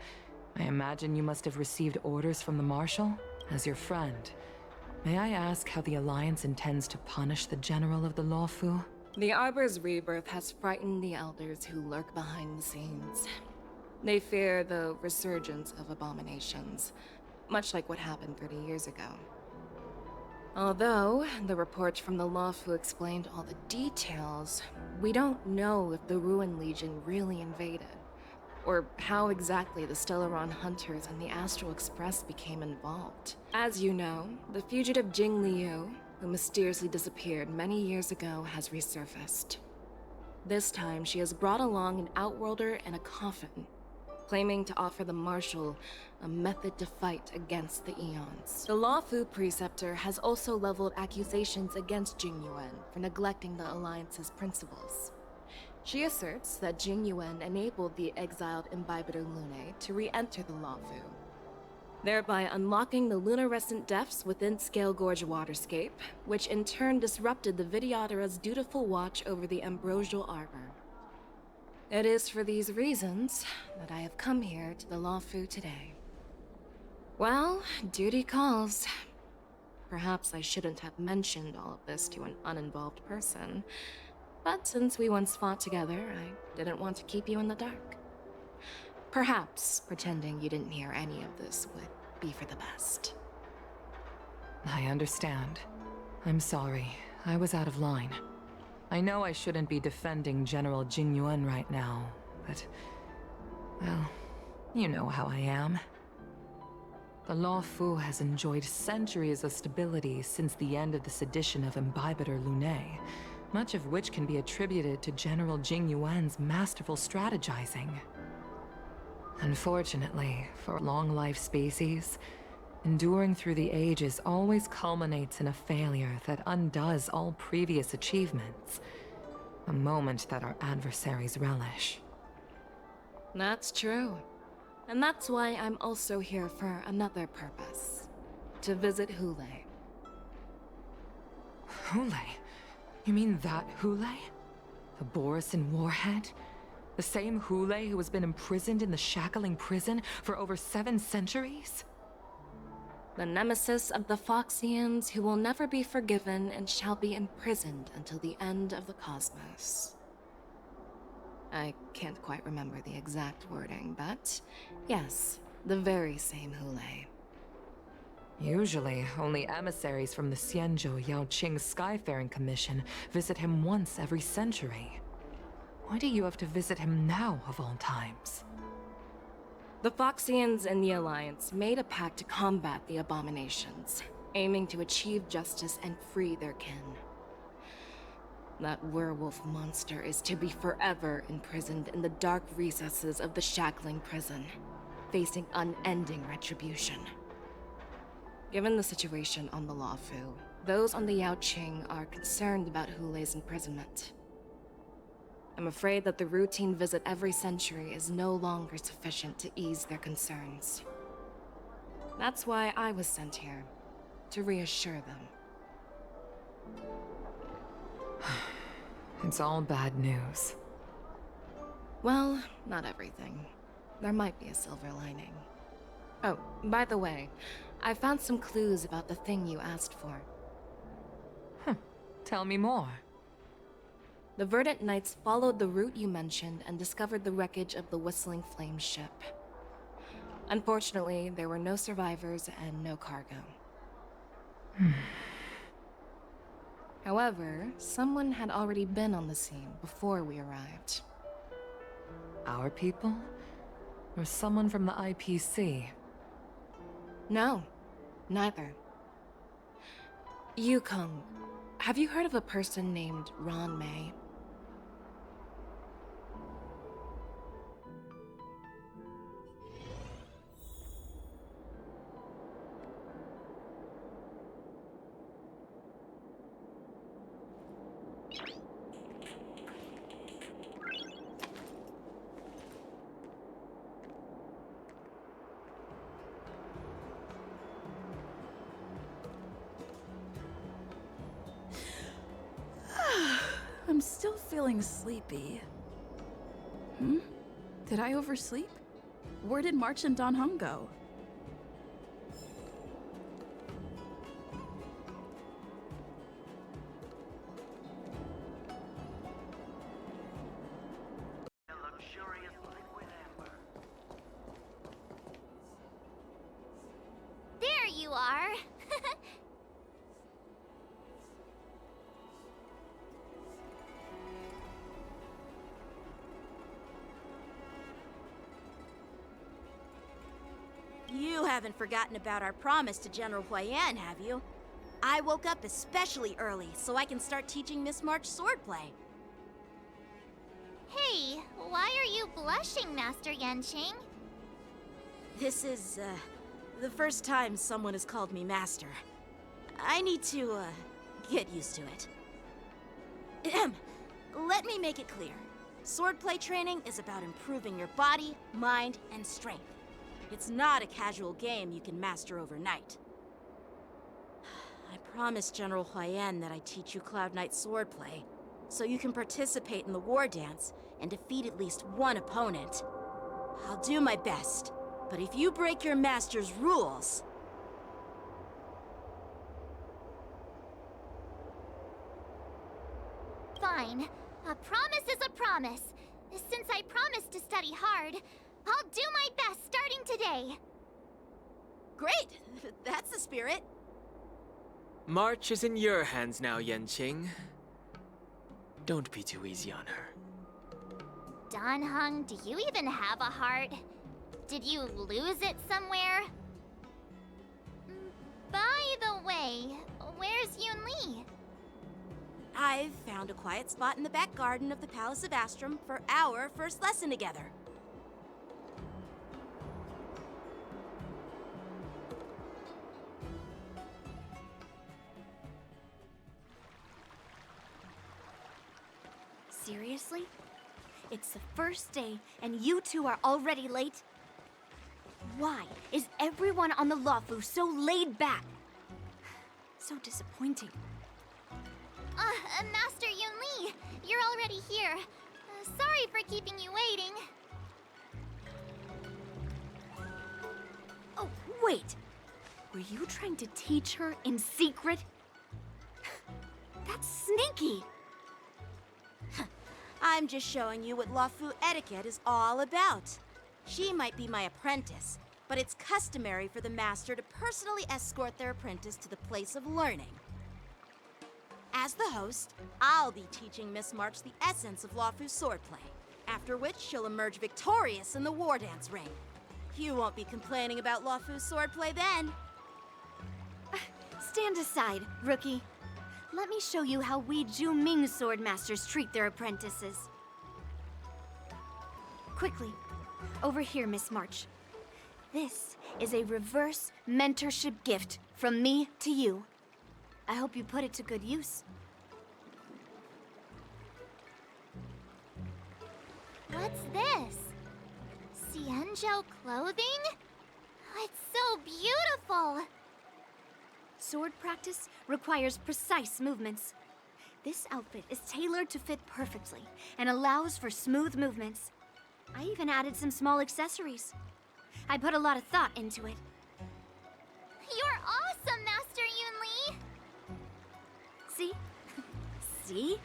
I imagine you must have received orders from the Marshal? As your friend, may I ask how the Alliance intends to punish the General of the Luofu? The Arbor's rebirth has frightened the Elders who lurk behind the scenes. They fear the resurgence of abominations, much like what happened 30 years ago. Although the report from the Luofu explained all the details, we don't know if the Ruin Legion really invaded, or how exactly the Stellaron Hunters and the Astral Express became involved. As you know, the fugitive Jing Liu, who mysteriously disappeared many years ago, has resurfaced. This time, she has brought along an Outworlder and a coffin, claiming to offer the Marshal a method to fight against the Eons. The Lawfu Preceptor has also leveled accusations against Jing Yuan for neglecting the Alliance's principles. She asserts that Jing Yuan enabled the exiled Imbibitor Lunae to re-enter the Lawfu, thereby unlocking the lunarescent depths within Scale Gorge Waterscape, which in turn disrupted the Vidyadhara's dutiful watch over the Ambrosial Arbor. It is for these reasons that I have come here to the Lawfu today. Well, duty calls. Perhaps I shouldn't have mentioned all of this to an uninvolved person, but since we once fought together, I didn't want to keep you in the dark. Perhaps pretending you didn't hear any of this would be for the best. I understand. I'm sorry. I was out of line. I know I shouldn't be defending General Jing Yuan right now, but... well, you know how I am. The Lawfu has enjoyed centuries of stability since the end of the sedition of Imbibitor Lunae, much of which can be attributed to General Jing Yuan's masterful strategizing. Unfortunately, for long-life species, enduring through the ages always culminates in a failure that undoes all previous achievements. A moment that our adversaries relish. That's true. And that's why I'm also here for another purpose. To visit Hule. Hule? You mean that Hule? The Borisin warhead? The same Hule who has been imprisoned in the Shackling prison for over 7 centuries? The nemesis of the Foxians who will never be forgiven and shall be imprisoned until the end of the cosmos. I can't quite remember the exact wording, but yes, the very same Hule. Usually, only emissaries from the Xianzhou Yaoqing Skyfaring Commission visit him once every century. Why do you have to visit him now, of all times? The Foxians and the Alliance made a pact to combat the abominations, aiming to achieve justice and free their kin. That werewolf monster is to be forever imprisoned in the dark recesses of the Shackling prison, facing unending retribution. Given the situation on the Lawfu, those on the Yaoqing are concerned about Hule's imprisonment. I'm afraid that the routine visit every century is no longer sufficient to ease their concerns. That's why I was sent here, to reassure them. It's all bad news. Well, not everything. There might be a silver lining. Oh, by the way, I found some clues about the thing you asked for. Tell me more. The Verdant Knights followed the route you mentioned and discovered the wreckage of the Whistling Flame ship. Unfortunately, there were no survivors and no cargo. However, someone had already been on the scene before we arrived. Our people? Or someone from the IPC? No, neither. Yukong, have you heard of a person named Ron May? I'm still feeling sleepy. Did I oversleep? Where did March and Don Hung go? There you are. You haven't forgotten about our promise to General Huayan, have you? I woke up especially early so I can start teaching Miss March swordplay. Hey, why are you blushing, Master Yanqing? This is, the first time someone has called me Master. I need to, get used to it. Ahem. Let me make it clear. Swordplay training is about improving your body, mind, and strength. It's not a casual game you can master overnight. I promised General Huayan that I'd teach you Cloud Knight swordplay, so you can participate in the war dance and defeat at least one opponent. I'll do my best, but if you break your master's rules... Fine. A promise is a promise. Since I promised to study hard, I'll do my best starting today. Great! That's the spirit. March is in your hands now, Yanqing. Don't be too easy on her. Danheng, do you even have a heart? Did you lose it somewhere? By the way, where's Yunli? I've found a quiet spot in the back garden of the Palace of Astrum for our first lesson together. Seriously? It's the first day, and you two are already late? Why is everyone on the Luofu so laid back? So disappointing. Master Yunli, you're already here. Sorry for keeping you waiting. Oh, wait. Were you trying to teach her in secret? That's sneaky. I'm just showing you what Luofu etiquette is all about. She might be my apprentice, but it's customary for the master to personally escort their apprentice to the place of learning. As the host, I'll be teaching Miss March the essence of Luofu swordplay, after which she'll emerge victorious in the war dance ring. You won't be complaining about Luofu swordplay then. Stand aside, rookie. Let me show you how we Zhu-Ming sword masters treat their apprentices. Quickly, over here, Miss March. This is a reverse mentorship gift from me to you. I hope you put it to good use. What's this? Xianzhou clothing? It's so beautiful! Sword practice requires precise movements. This outfit is tailored to fit perfectly and allows for smooth movements. I even added some small accessories. I put a lot of thought into it. You're awesome, Master Yunli! See? See?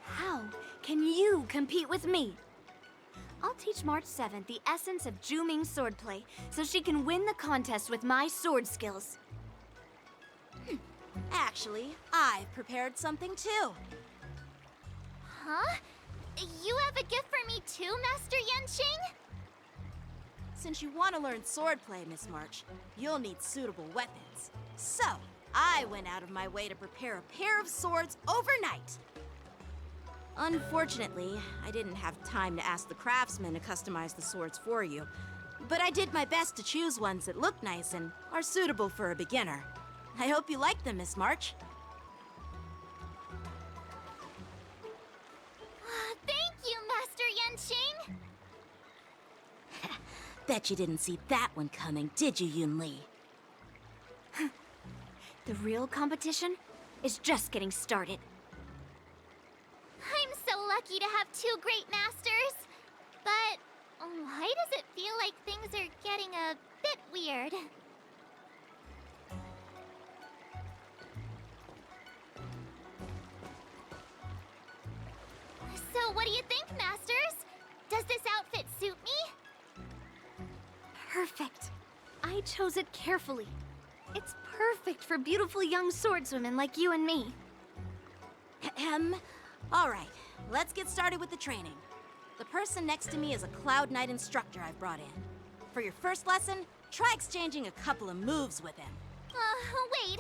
How can you compete with me? I'll teach March 7th the essence of Zhu-Ming swordplay so she can win the contest with my sword skills. Actually, I've prepared something too. Huh? You have a gift for me too, Master Yanqing? Since you want to learn swordplay, Miss March, you'll need suitable weapons. So, I went out of my way to prepare a pair of swords overnight. Unfortunately, I didn't have time to ask the craftsman to customize the swords for you, but I did my best to choose ones that look nice and are suitable for a beginner. I hope you like them, Miss March. Thank you, Master Yanqing! Bet you didn't see that one coming, did you, Yunli? The real competition is just getting started. I'm so lucky to have two great masters. But why does it feel like things are getting a bit weird? So what do you think, Masters? Does this outfit suit me? Perfect. I chose it carefully. It's perfect for beautiful young swordswomen like you and me. All right, let's get started with the training. The person next to me is a Cloud Knight instructor I've brought in. For your first lesson, try exchanging a couple of moves with him. Wait.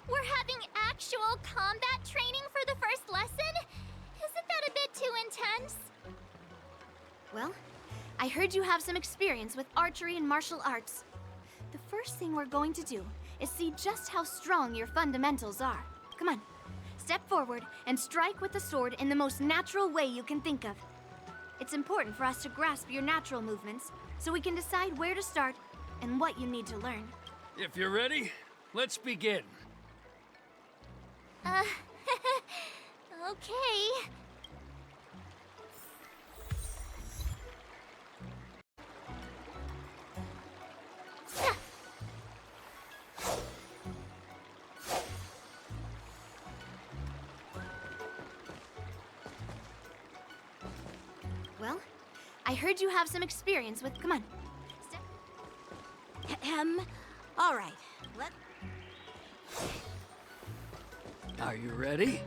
We're having actual combat training for the first lesson? Isn't that a bit too intense? Well, I heard you have some experience with archery and martial arts. The first thing we're going to do is see just how strong your fundamentals are. Come on, step forward and strike with the sword in the most natural way you can think of. It's important for us to grasp your natural movements so we can decide where to start and what you need to learn. If you're ready, let's begin. Okay. Well, I heard you have some experience with... Come on. All right. Are you ready?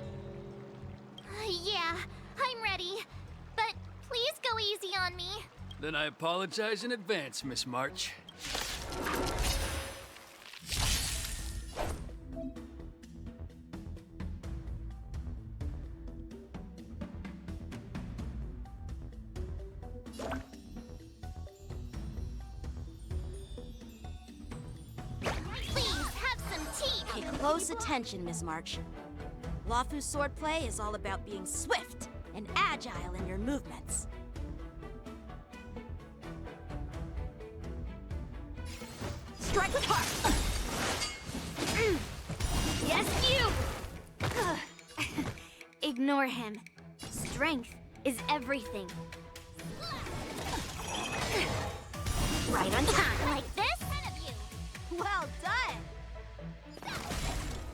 Yeah, I'm ready. But please go easy on me. Then I apologize in advance, Miss March. Please have some tea. Pay close attention, Miss March. Lawfu swordplay is all about being swift and agile in your movements. Strike with heart! Yes, you! Ignore him. Strength is everything. Right on time. Like this? 10 of you. Well done!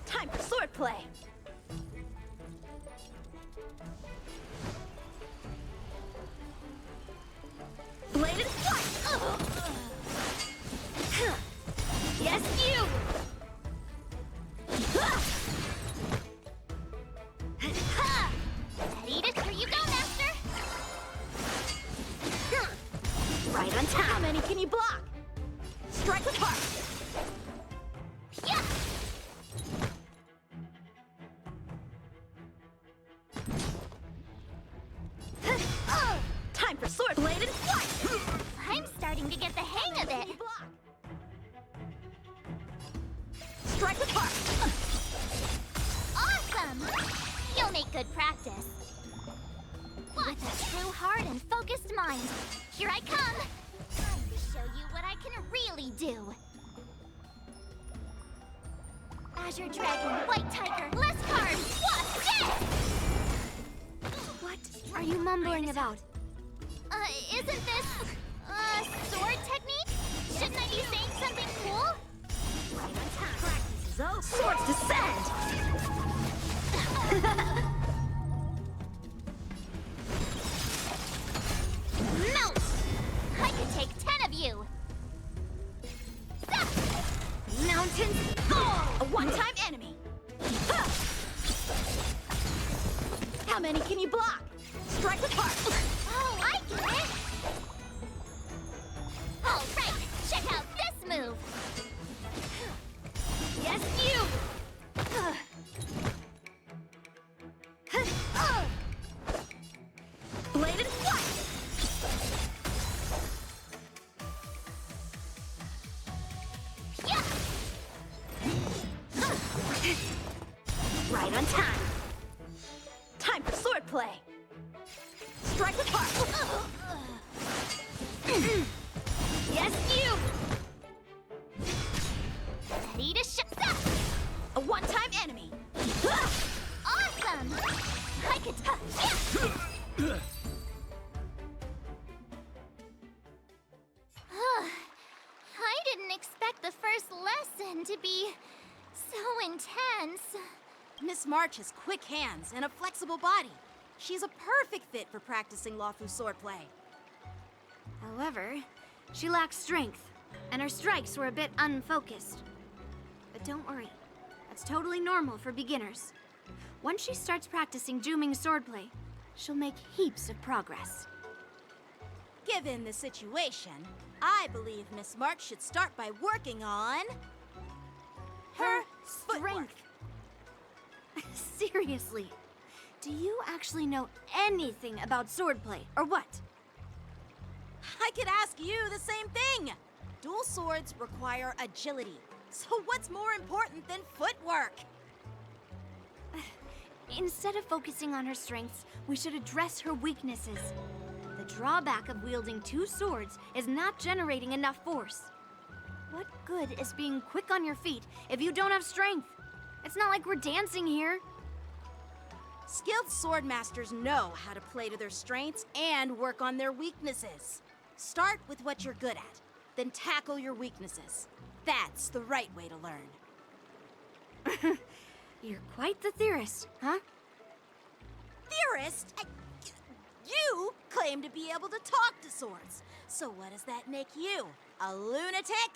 Time for swordplay! Bladed flight! Yes, you! Ready to... Here you go, Master. Right on time! How many can you block? Strike with heart! Yeah. Time for sword bladed flight! I'm starting to get the hang of it. Strike with heart! Awesome! You'll make good practice. With a true heart and focused mind, here I come. Time to show you what I can really do. Azure Dragon, White Tiger, Leskard, what's dead? What are you mumbling about? Isn't this, sword technique? Shouldn't I be saying something cool? Right on time. Practice is over. Swords descend! Melt! I could take 10 of you. Mountains fall! A one-time enemy! How many can you block? Strike with heart! Oh, I get it! All right, check out this move! Yes, you! Bladed flight! Yeah! Right on time. Time for swordplay. Strike with heart. Yes, you! Ready to shut up! A one-time enemy. Awesome! I could... Yeah! I didn't expect the first lesson to be so intense. Miss March has quick hands and a flexible body. She's a perfect fit for practicing Lawfu swordplay. However, she lacks strength, and her strikes were a bit unfocused. But don't worry, that's totally normal for beginners. Once she starts practicing Juming swordplay, she'll make heaps of progress. Given the situation, I believe Miss March should start by working on... her strength. Seriously, do you actually know anything about swordplay, or what? I could ask you the same thing. Dual swords require agility. So what's more important than footwork? Instead of focusing on her strengths, we should address her weaknesses. The drawback of wielding two swords is not generating enough force. What good is being quick on your feet if you don't have strength? It's not like we're dancing here. Skilled sword masters know how to play to their strengths and work on their weaknesses. Start with what you're good at, then tackle your weaknesses. That's the right way to learn. You're quite the theorist, huh? Theorist? You claim to be able to talk to swords. So what does that make you? A lunatic?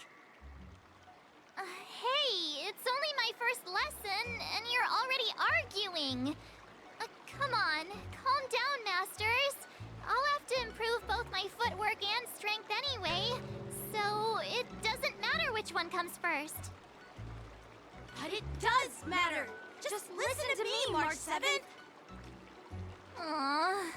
Hey, it's only my first lesson, and you're already arguing. Come on, calm down, Masters. I'll have to improve both my footwork and strength anyway, so it doesn't matter which one comes first. But it does matter! Just listen to me, March 7th! Aww.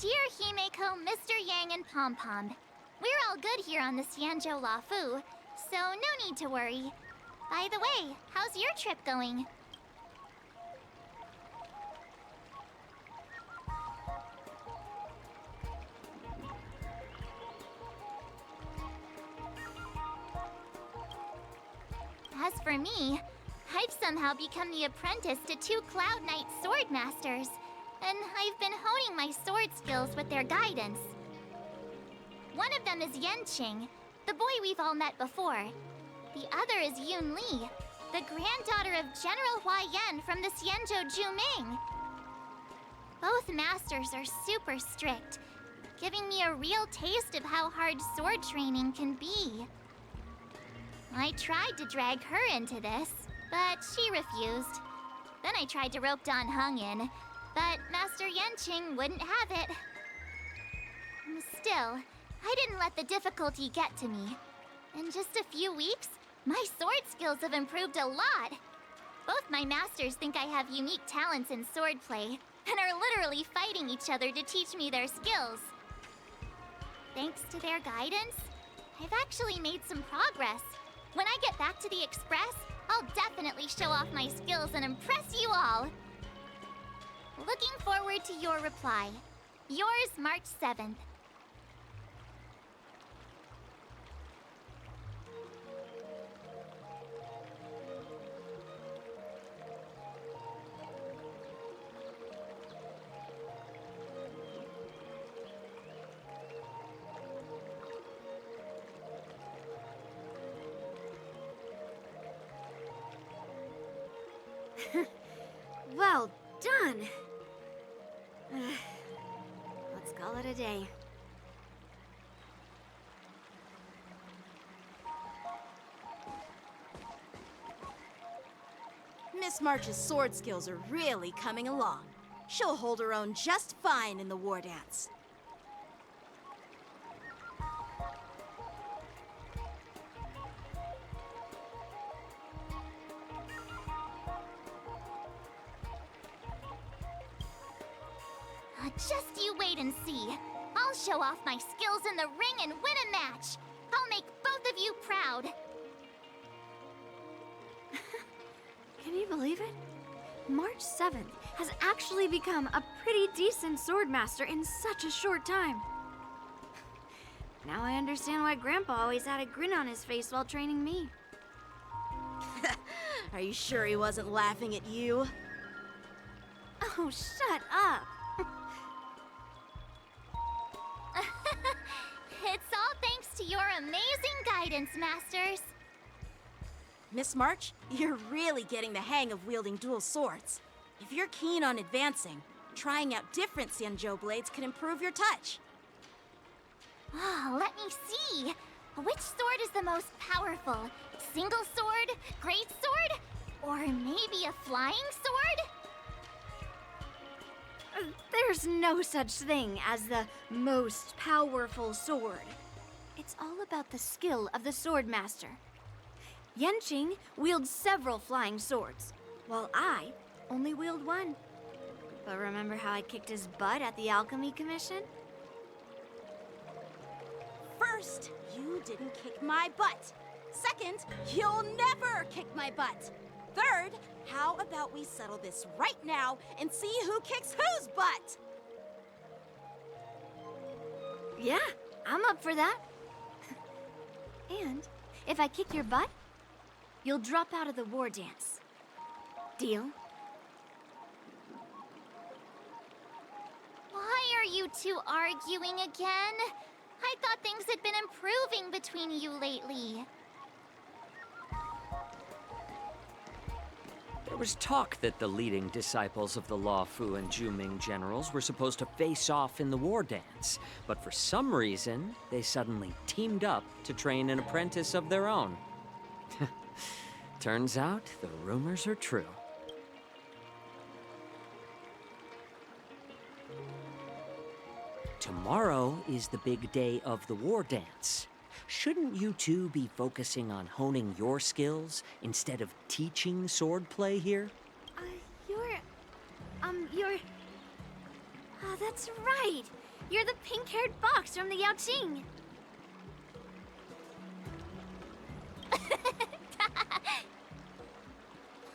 Dear Himeko, Mr. Yang, and Pom Pom, we're all good here on the Xianzhou Lafu, so no need to worry. By the way, how's your trip going? As for me, I've somehow become the apprentice to two Cloud Knight sword masters, and I've been honing my sword skills with their guidance. One of them is Yanqing, the boy we've all met before. The other is Yun Li, the granddaughter of General Hua Yan from the Xianzhou Juming. Both masters are super strict, giving me a real taste of how hard sword training can be. I tried to drag her into this, but she refused. Then I tried to rope Dan Heng in, but Master Yanqing wouldn't have it. Still, I didn't let the difficulty get to me. In just a few weeks, my sword skills have improved a lot. Both my masters think I have unique talents in swordplay, and are literally fighting each other to teach me their skills. Thanks to their guidance, I've actually made some progress. When I get back to the Express, I'll definitely show off my skills and impress you all. Looking forward to your reply. Yours, March 7th. Well done. Let's call it a day. Miss March's sword skills are really coming along. She'll hold her own just fine in the war dance. Just you wait and see. I'll show off my skills in the ring and win a match. I'll make both of you proud. Can you believe it? March 7th has actually become a pretty decent swordmaster in such a short time. Now I understand why Grandpa always had a grin on his face while training me. Are you sure he wasn't laughing at you? Oh, shut up! It's all thanks to your amazing guidance, Masters. Miss March, you're really getting the hang of wielding dual swords. If you're keen on advancing, trying out different Xianzhou blades can improve your touch. Oh, let me see. Which sword is the most powerful? Single sword? Great sword? Or maybe a flying sword? There's no such thing as the most powerful sword. It's all about the skill of the sword master. Yanqing wields several flying swords, while I only wield one. But remember how I kicked his butt at the Alchemy Commission? First, you didn't kick my butt. Second, you'll never kick my butt. Third, how about we settle this right now and see who kicks whose butt? Yeah, I'm up for that. And if I kick your butt, you'll drop out of the war dance. Deal? Why are you two arguing again? I thought things had been improving between you lately. There was talk that the leading disciples of the Law Fu and Juming generals were supposed to face off in the war dance, but for some reason, they suddenly teamed up to train an apprentice of their own. Turns out, the rumors are true. Tomorrow is the big day of the war dance. Shouldn't you two be focusing on honing your skills instead of teaching swordplay here? That's right. You're the pink-haired box from the Yaoqing.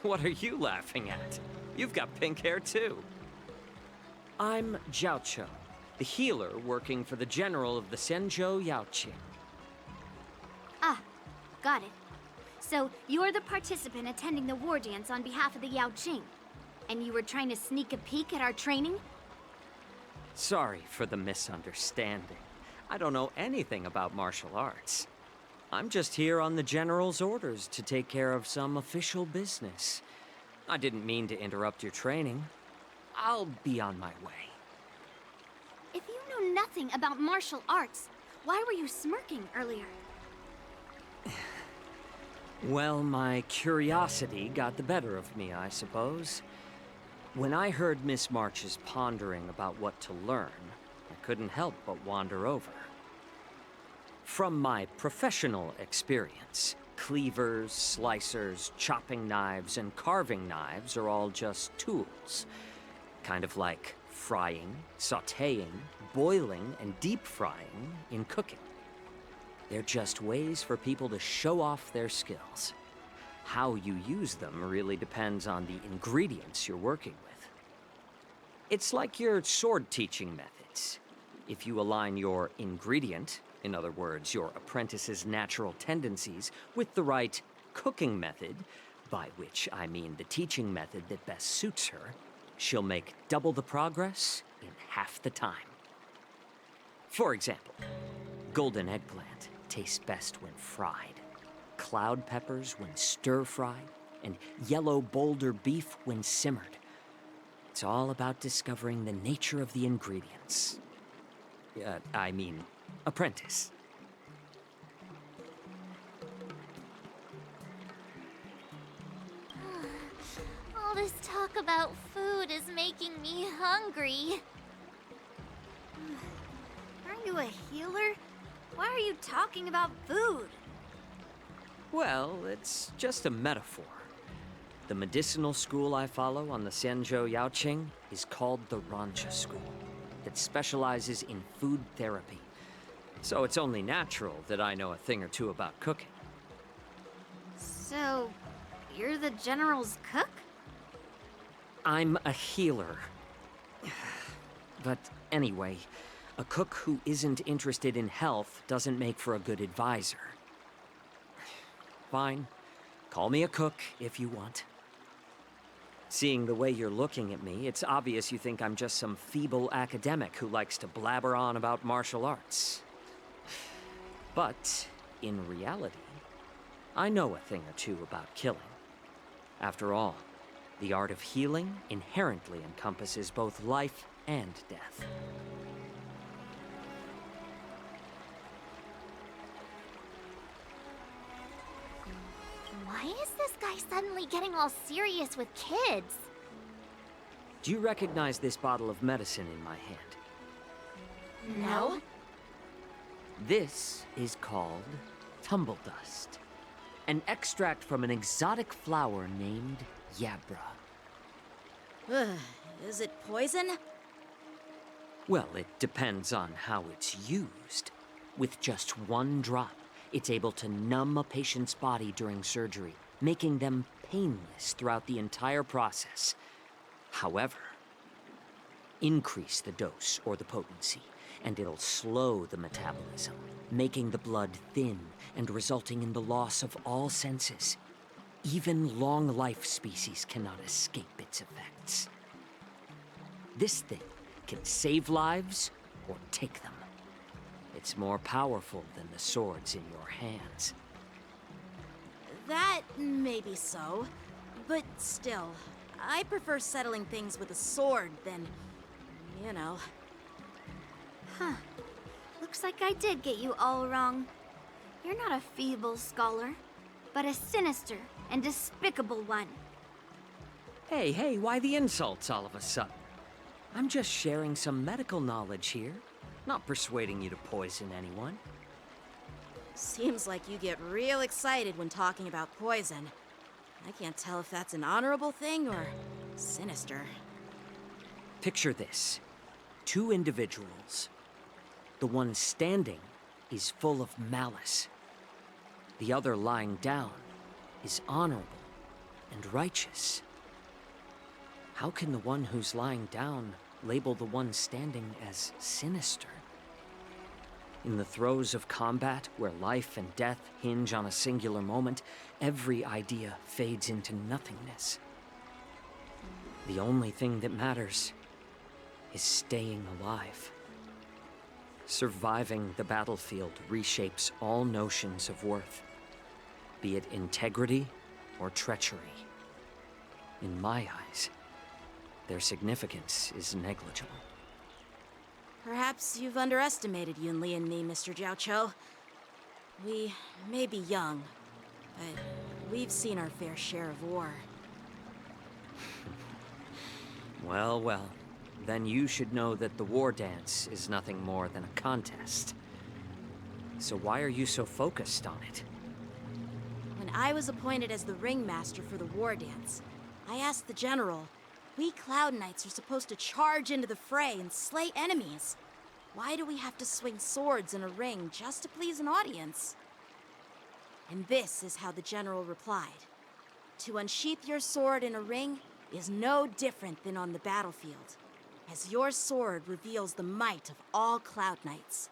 What are you laughing at? You've got pink hair too. I'm Jiaoqiu, the healer working for the general of the Xianzhou Yaoqing. Ah, got it. So, you're the participant attending the war dance on behalf of the Yaoqing. And you were trying to sneak a peek at our training? Sorry for the misunderstanding. I don't know anything about martial arts. I'm just here on the general's orders to take care of some official business. I didn't mean to interrupt your training. I'll be on my way. If you know nothing about martial arts, why were you smirking earlier? Well, my curiosity got the better of me, I suppose. When I heard Miss March's pondering about what to learn, I couldn't help but wander over. From my professional experience, cleavers, slicers, chopping knives, and carving knives are all just tools. Kind of like frying, sautéing, boiling, and deep frying in cooking. They're just ways for people to show off their skills. How you use them really depends on the ingredients you're working with. It's like your sword teaching methods. If you align your ingredient, in other words, your apprentice's natural tendencies, with the right cooking method, by which I mean the teaching method that best suits her, she'll make double the progress in half the time. For example, golden eggplant tastes best when fried, cloud peppers when stir-fried, and yellow boulder beef when simmered. It's all about discovering the nature of the ingredients. Apprentice. All this talk about food is making me hungry. Aren't you a healer? Why are you talking about food? Well, it's just a metaphor. The medicinal school I follow on the Xianzhou Yaoqing is called the Rancha School, that specializes in food therapy. So it's only natural that I know a thing or two about cooking. So, you're the general's cook? I'm a healer. But anyway, A cook who isn't interested in health doesn't make for a good advisor. Fine. Call me a cook if you want. Seeing the way you're looking at me, it's obvious you think I'm just some feeble academic who likes to blabber on about martial arts. But, in reality, I know a thing or two about killing. After all, the art of healing inherently encompasses both life and death. Why is this guy suddenly getting all serious with kids? Do you recognize this bottle of medicine in my hand? No. This is called tumble dust, an extract from an exotic flower named Yabra. Is it poison? Well, it depends on how it's used. With just one drop, it's able to numb a patient's body during surgery, making them painless throughout the entire process. However, increase the dose or the potency, and it'll slow the metabolism, making the blood thin and resulting in the loss of all senses. Even long-life species cannot escape its effects. This thing can save lives or take them. It's more powerful than the swords in your hands. That may be so, but still, I prefer settling things with a sword than, you know. Huh. Looks like I did get you all wrong. You're not a feeble scholar, but a sinister and despicable one. Hey, why the insults all of a sudden? I'm just sharing some medical knowledge here, not persuading you to poison anyone. Seems like you get real excited when talking about poison. I can't tell if that's an honorable thing or sinister. Picture this. 2 individuals. The one standing is full of malice. The other lying down is honorable and righteous. How can the one who's lying down label the one standing as sinister? In the throes of combat, where life and death hinge on a singular moment, every idea fades into nothingness. The only thing that matters is staying alive. Surviving the battlefield reshapes all notions of worth, be it integrity or treachery. In my eyes, their significance is negligible. Perhaps you've underestimated Yunli and me, Mr. Jiaoqiu. We may be young, but we've seen our fair share of war. Well, then you should know that the war dance is nothing more than a contest. So why are you so focused on it? When I was appointed as the ringmaster for the war dance, I asked the general, we Cloud Knights are supposed to charge into the fray and slay enemies. Why do we have to swing swords in a ring just to please an audience? And this is how the general replied. To unsheath your sword in a ring is no different than on the battlefield, as your sword reveals the might of all Cloud Knights.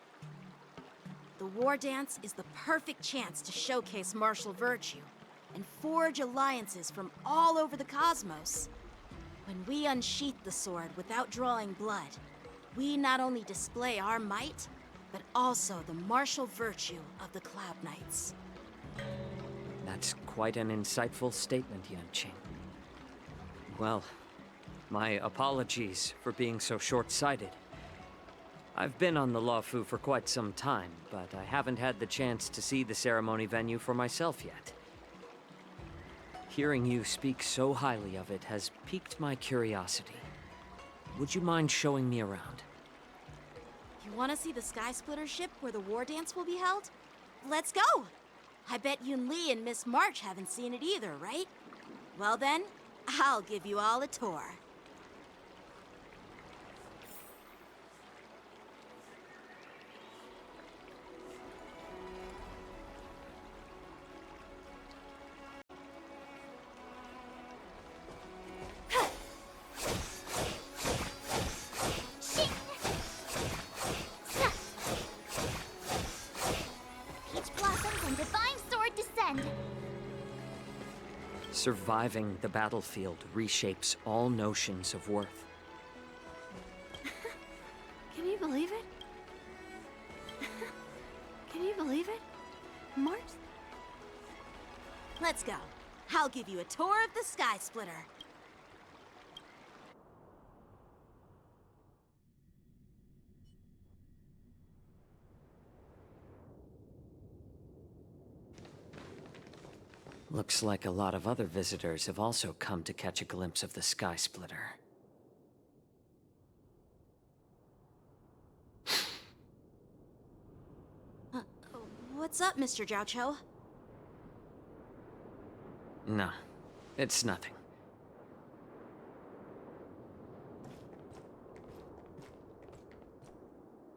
The war dance is the perfect chance to showcase martial virtue and forge alliances from all over the cosmos. When we unsheath the sword without drawing blood, we not only display our might, but also the martial virtue of the Cloud Knights. That's quite an insightful statement, Yanqing. Well, my apologies for being so short-sighted. I've been on the Luofu for quite some time, but I haven't had the chance to see the ceremony venue for myself yet. Hearing you speak so highly of it has piqued my curiosity. Would you mind showing me around? You want to see the Sky Splitter ship where the war dance will be held? Let's go! I bet Yunli and Miss March haven't seen it either, right? Well then, I'll give you all a tour. Surviving the battlefield reshapes all notions of worth. Can you believe it? Can you believe it? March? Let's go. I'll give you a tour of the Sky Splitter. Looks like a lot of other visitors have also come to catch a glimpse of the Sky Splitter. What's up, Mr. Jiaoqiu? No, it's nothing.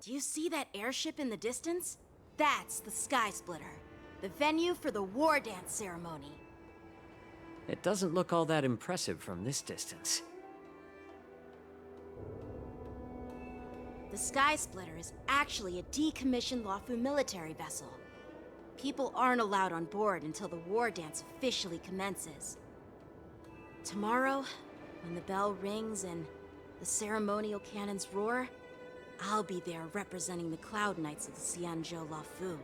Do you see that airship in the distance? That's the Sky Splitter, the venue for the war dance ceremony. It doesn't look all that impressive from this distance. The Sky Splitter is actually a decommissioned Luofu military vessel. People aren't allowed on board until the war dance officially commences. Tomorrow, when the bell rings and the ceremonial cannons roar, I'll be there representing the Cloud Knights of the Xianzhou Luofu,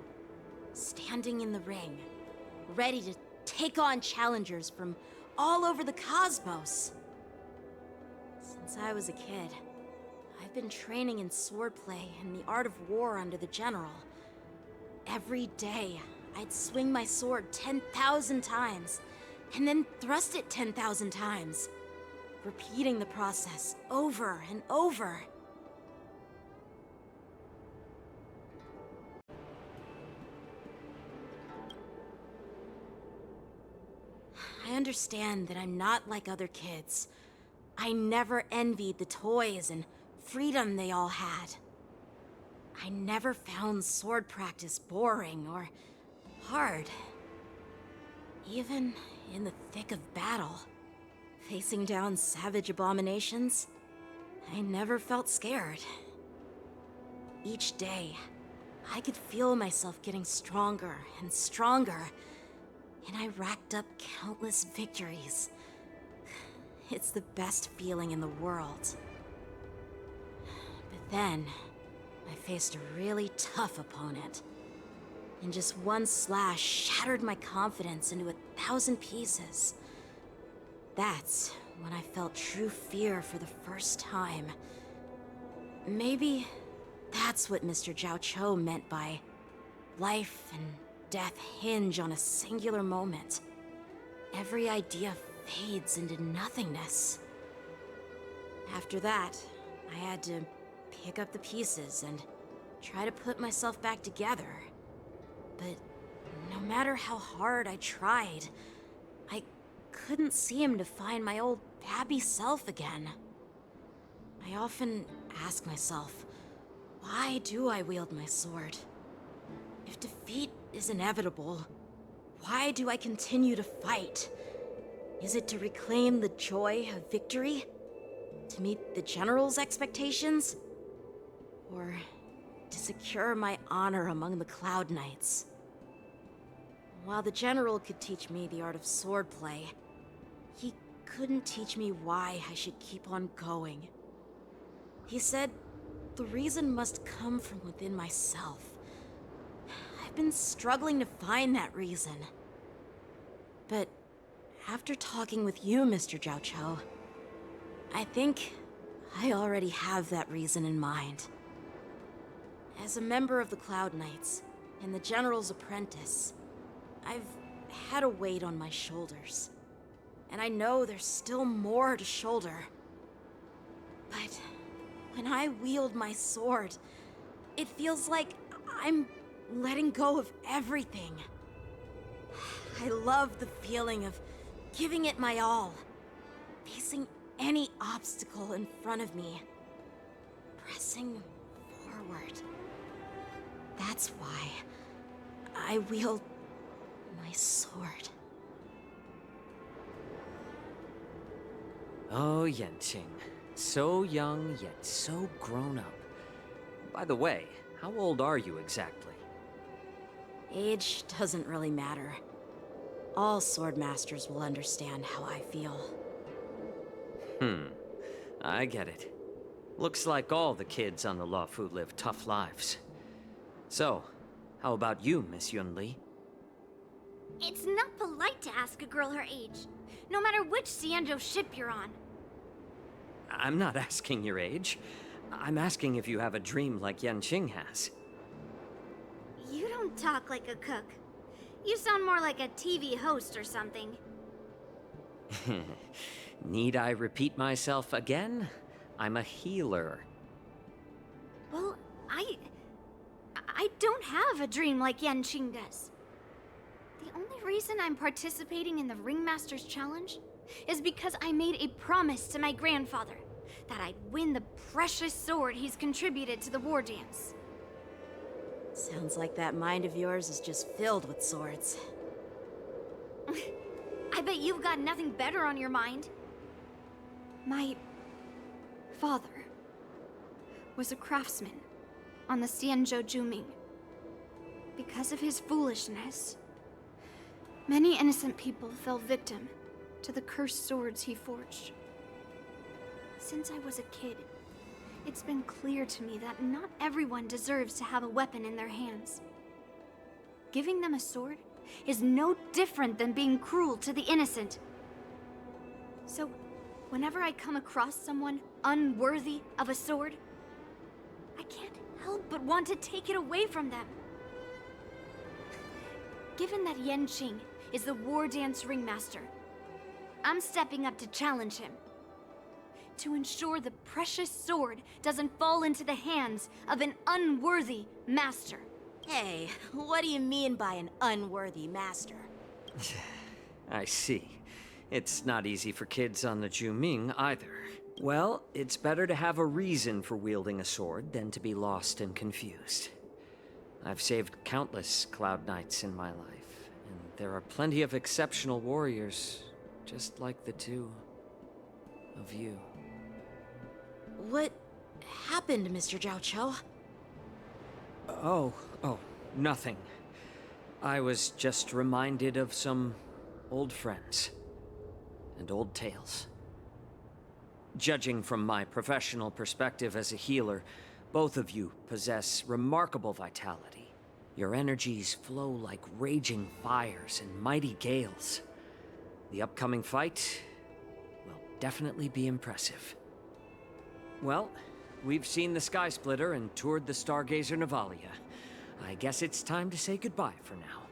standing in the ring, ready to take on challengers from all over the cosmos. Since I was a kid, I've been training in swordplay and the art of war under the general. Every day, I'd swing my sword 10,000 times, and then thrust it 10,000 times, repeating the process over and over. I understand that I'm not like other kids. I never envied the toys and freedom they all had. I never found sword practice boring or hard. Even in the thick of battle, facing down savage abominations, I never felt scared. Each day, I could feel myself getting stronger and stronger, and I racked up countless victories. It's the best feeling in the world. But then, I faced a really tough opponent, and just one slash shattered my confidence into 1,000 pieces. That's when I felt true fear for the first time. Maybe that's what Mr. Jiaoqiu meant by life and death hinge on a singular moment. Every idea fades into nothingness. After that, I had to pick up the pieces and try to put myself back together. But no matter how hard I tried, I couldn't seem to find my old happy self again. I often ask myself, why do I wield my sword? If defeat is inevitable, why do I continue to fight? Is it to reclaim the joy of victory? To meet the General's expectations? Or to secure my honor among the Cloud Knights? While the General could teach me the art of swordplay, he couldn't teach me why I should keep on going. He said the reason must come from within myself. I've been struggling to find that reason. But after talking with you, Mr. Jiaoqiu, I think I already have that reason in mind. As a member of the Cloud Knights and the General's apprentice, I've had a weight on my shoulders. And I know there's still more to shoulder. But when I wield my sword, it feels like I'm letting go of everything. I love the feeling of giving it my all, facing any obstacle in front of me, pressing forward. That's why I wield my sword. Oh, Yanqing. So young, yet so grown up. By the way, how old are you exactly? Age doesn't really matter. All sword masters will understand how I feel. I get it. Looks like all the kids on the Luofu live tough lives. So, how about you, Miss Yunli? It's not polite to ask a girl her age, no matter which Xianzhou ship you're on. I'm not asking your age. I'm asking if you have a dream like Yanqing has. You don't talk like a cook. You sound more like a TV host or something. Need I repeat myself again? I'm a healer. Well, I don't have a dream like Yanqing does. The only reason I'm participating in the Ringmaster's Challenge is because I made a promise to my grandfather that I'd win the precious sword he's contributed to the war dance. Sounds like that mind of yours is just filled with swords. I bet you've got nothing better on your mind. My father was a craftsman on the Xianzhou Juming. Because of his foolishness, many innocent people fell victim to the cursed swords he forged. Since I was a kid, it's been clear to me that not everyone deserves to have a weapon in their hands. Giving them a sword is no different than being cruel to the innocent. So, whenever I come across someone unworthy of a sword, I can't help but want to take it away from them. Given that Yanqing is the war dance ringmaster, I'm stepping up to challenge him. To ensure the precious sword doesn't fall into the hands of an unworthy master. Hey, what do you mean by an unworthy master? I see. It's not easy for kids on the Juming either. Well, it's better to have a reason for wielding a sword than to be lost and confused. I've saved countless Cloud Knights in my life, and there are plenty of exceptional warriors, just like the two of you. What happened, Mr. Jiaoqiu? Oh, nothing. I was just reminded of some old friends and old tales. Judging from my professional perspective as a healer, both of you possess remarkable vitality. Your energies flow like raging fires and mighty gales. The upcoming fight will definitely be impressive. Well, we've seen the Sky Splitter and toured the Stargazer Navalia. I guess it's time to say goodbye for now.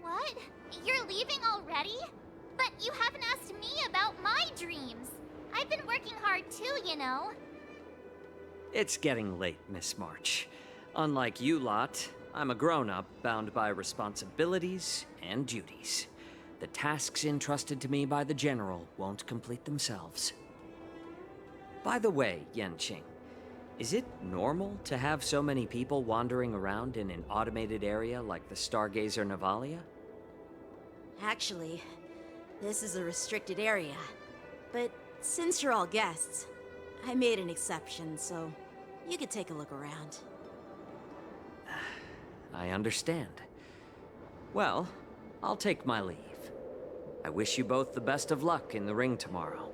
What? You're leaving already? But you haven't asked me about my dreams. I've been working hard too, you know. It's getting late, Miss March. Unlike you lot, I'm a grown-up bound by responsibilities and duties. The tasks entrusted to me by the General won't complete themselves. By the way, Yanqing, is it normal to have so many people wandering around in an automated area like the Stargazer Navalia? Actually, this is a restricted area. But since you're all guests, I made an exception, so you could take a look around. I understand. Well, I'll take my leave. I wish you both the best of luck in the ring tomorrow.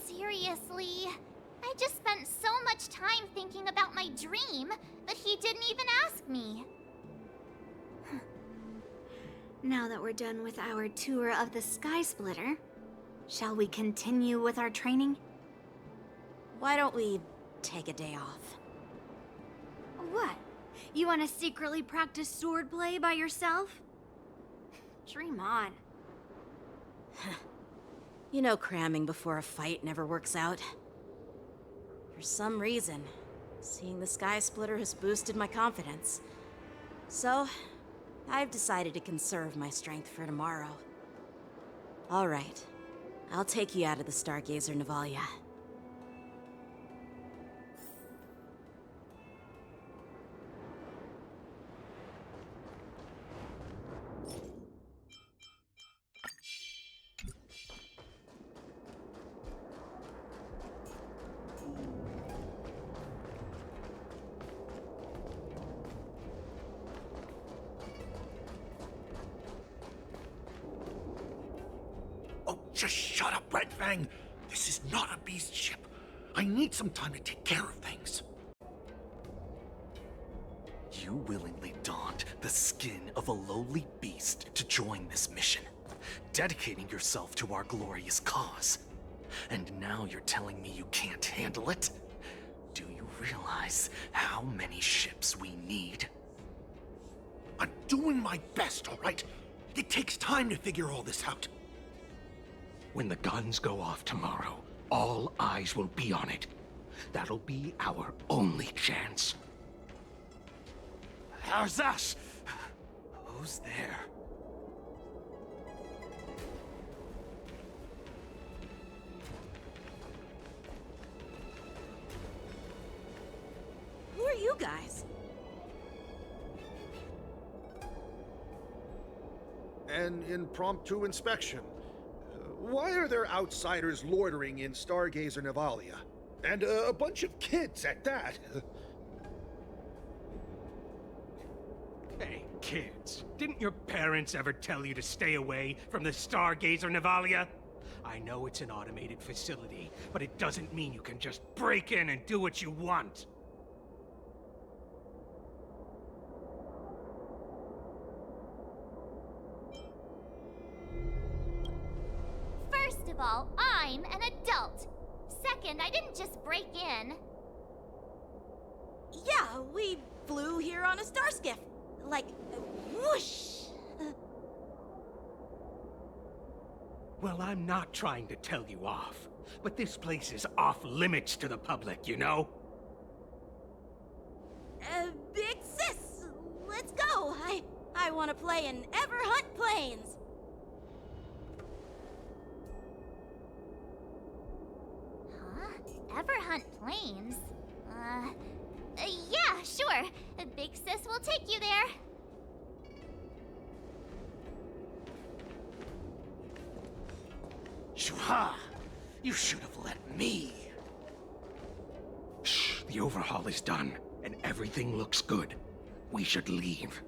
Seriously? I just spent so much time thinking about my dream that he didn't even ask me. Now that we're done with our tour of the Sky Splitter, shall we continue with our training? Why don't we take a day off? What? You want to secretly practice swordplay by yourself? Dream on. You know cramming before a fight never works out. For some reason, seeing the Sky Splitter has boosted my confidence. So, I've decided to conserve my strength for tomorrow. Alright, I'll take you out of the Stargazer Navalia. Just shut up, Red Fang. This is not a beast ship. I need some time to take care of things. You willingly donned the skin of a lowly beast to join this mission, dedicating yourself to our glorious cause. And now you're telling me you can't handle it? Do you realize how many ships we need? I'm doing my best, all right? It takes time to figure all this out. When the guns go off tomorrow, all eyes will be on it. That'll be our only chance. How's that? Who's there? Who are you guys? An impromptu inspection. Why are there outsiders loitering in Stargazer Navalia? And a bunch of kids at that. Hey, kids. Didn't your parents ever tell you to stay away from the Stargazer Navalia? I know it's an automated facility, but it doesn't mean you can just break in and do what you want. First of all, I'm an adult. Second, I didn't just break in. Yeah, we flew here on a star skiff. Like, whoosh! Well, I'm not trying to tell you off, but this place is off limits to the public, you know? Big sis, let's go. I want to play in Everhunt Plains. Huh? Everhunt Plains? Yeah, sure. Big Sis will take you there. Shuha! You should have let me. Shh, the overhaul is done, and everything looks good. We should leave.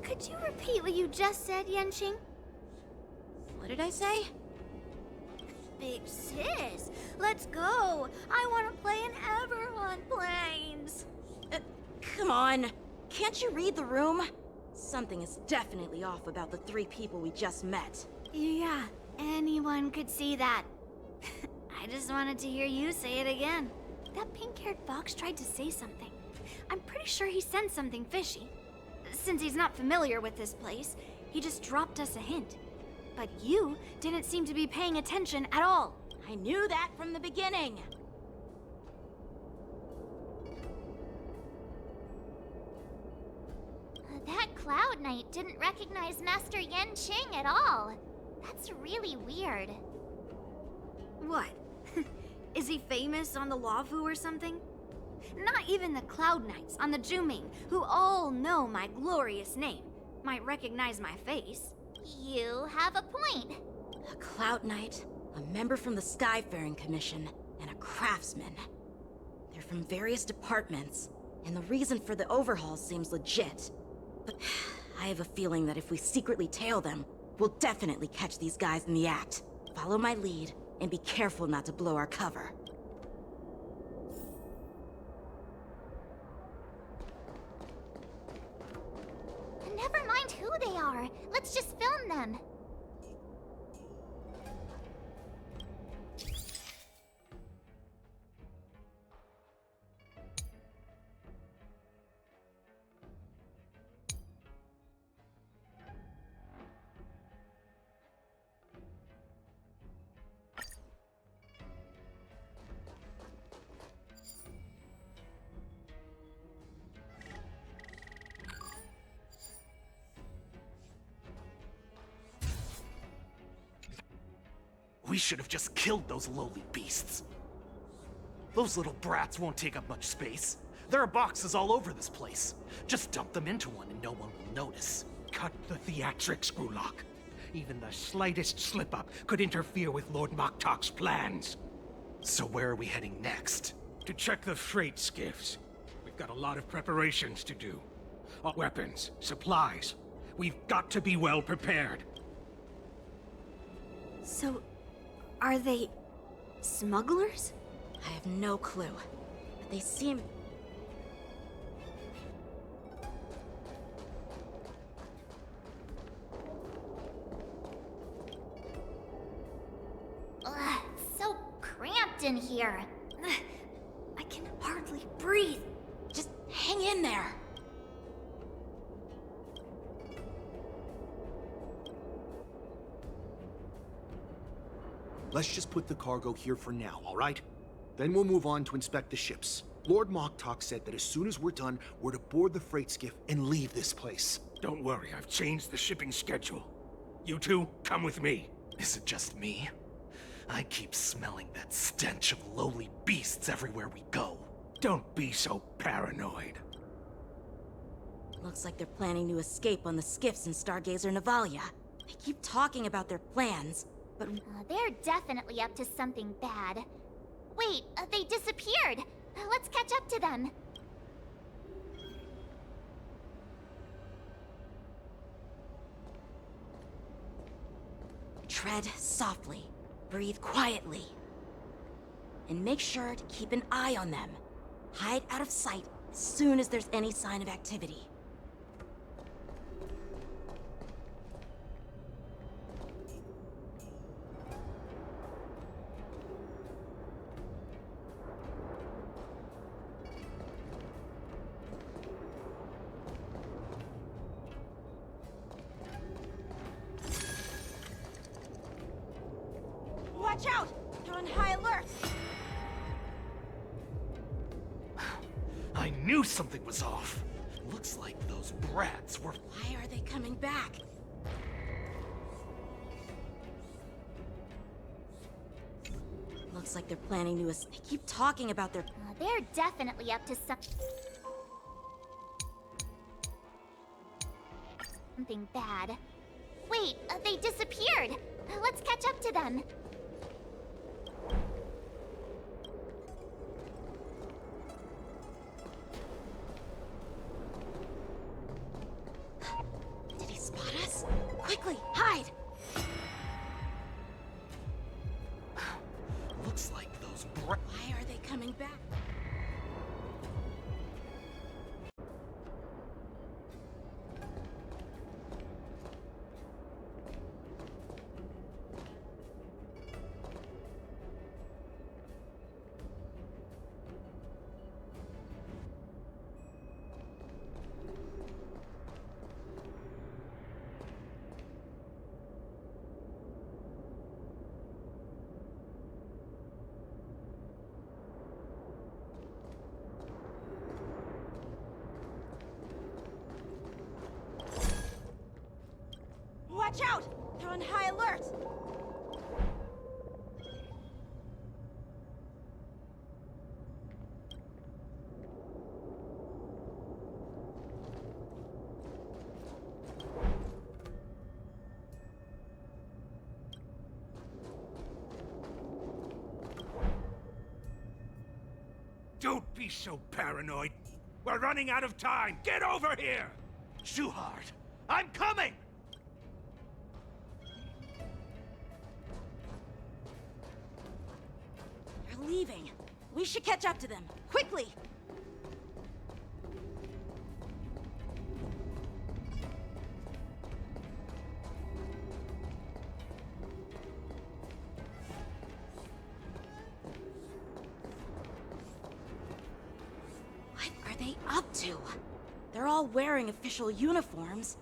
Could you repeat what you just said, Yanqing? What did I say? Big sis, let's go. I want to play in Everhunt Plains. Come on. Can't you read the room? Something is definitely off about the 3 people we just met. Yeah, anyone could see that. I just wanted to hear you say it again. That pink-haired fox tried to say something. I'm pretty sure he sensed something fishy. Since he's not familiar with this place, he just dropped us a hint. But you didn't seem to be paying attention at all. I knew that from the beginning. That Cloud Knight didn't recognize Master Yanqing at all. That's really weird. What? Is he famous on the Lavu or something? Not even the Cloud Knights on the Juming, who all know my glorious name, might recognize my face. You have a point. A Cloud Knight, a member from the Skyfaring Commission, and a craftsman. They're from various departments, and the reason for the overhaul seems legit. But I have a feeling that if we secretly tail them, we'll definitely catch these guys in the act. Follow my lead, and be careful not to blow our cover. Never mind who they are. Let's just film them. We should have just killed those lowly beasts. Those little brats won't take up much space. There are boxes all over this place. Just dump them into one and no one will notice. Cut the theatrics, Grulock. Even the slightest slip-up could interfere with Lord Moktok's plans. So where are we heading next? To check the freight skiffs. We've got a lot of preparations to do. Weapons, supplies. We've got to be well prepared. So, are they smugglers? I have no clue. But they seem... Ugh, so cramped in here. Ugh, I can hardly breathe. Just hang in there. Let's just put the cargo here for now, all right? Then we'll move on to inspect the ships. Lord Moktok said that as soon as we're done, we're to board the freight skiff and leave this place. Don't worry, I've changed the shipping schedule. You two, come with me. Is it just me? I keep smelling that stench of lowly beasts everywhere we go. Don't be so paranoid. Looks like they're planning to escape on the skiffs in Stargazer Navalia. They keep talking about their plans, but... They're definitely up to something bad. Wait, they disappeared! Let's catch up to them. Tread softly. Breathe quietly. And make sure to keep an eye on them. Hide out of sight as soon as there's any sign of activity. Watch out! You're on high alert! I knew something was off. Looks like those brats were... Why are they coming back? Looks like they're planning to... They keep talking about their... They're definitely up to something bad. Wait, they disappeared! Let's catch up to them. Did he spot us? Quickly, hide! Looks like those Why are they coming back? Watch out! They're on high alert! Don't be so paranoid. We're running out of time. Get over here! Shuhard, I'm coming! They're leaving. We should catch up to them. Quickly! What are they up to? They're all wearing official uniforms,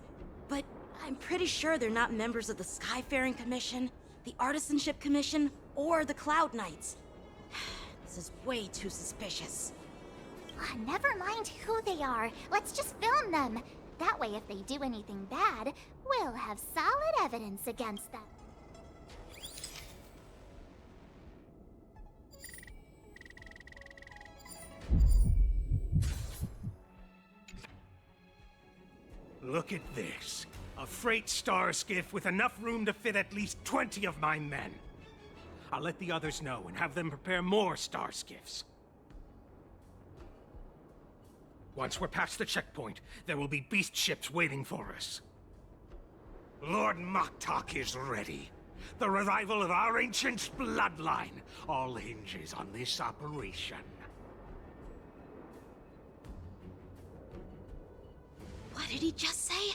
but I'm pretty sure they're not members of the Skyfaring Commission, the Artisanship Commission, or the Cloud Knights. This is way too suspicious. Never mind who they are. Let's just film them. That way, if they do anything bad, we'll have solid evidence against them. Look at this. A freight star skiff with enough room to fit at least 20 of my men. I'll let the others know and have them prepare more star skiffs. Once we're past the checkpoint, there will be beast ships waiting for us. Lord Moktok is ready. The revival of our ancient bloodline all hinges on this operation. What did he just say?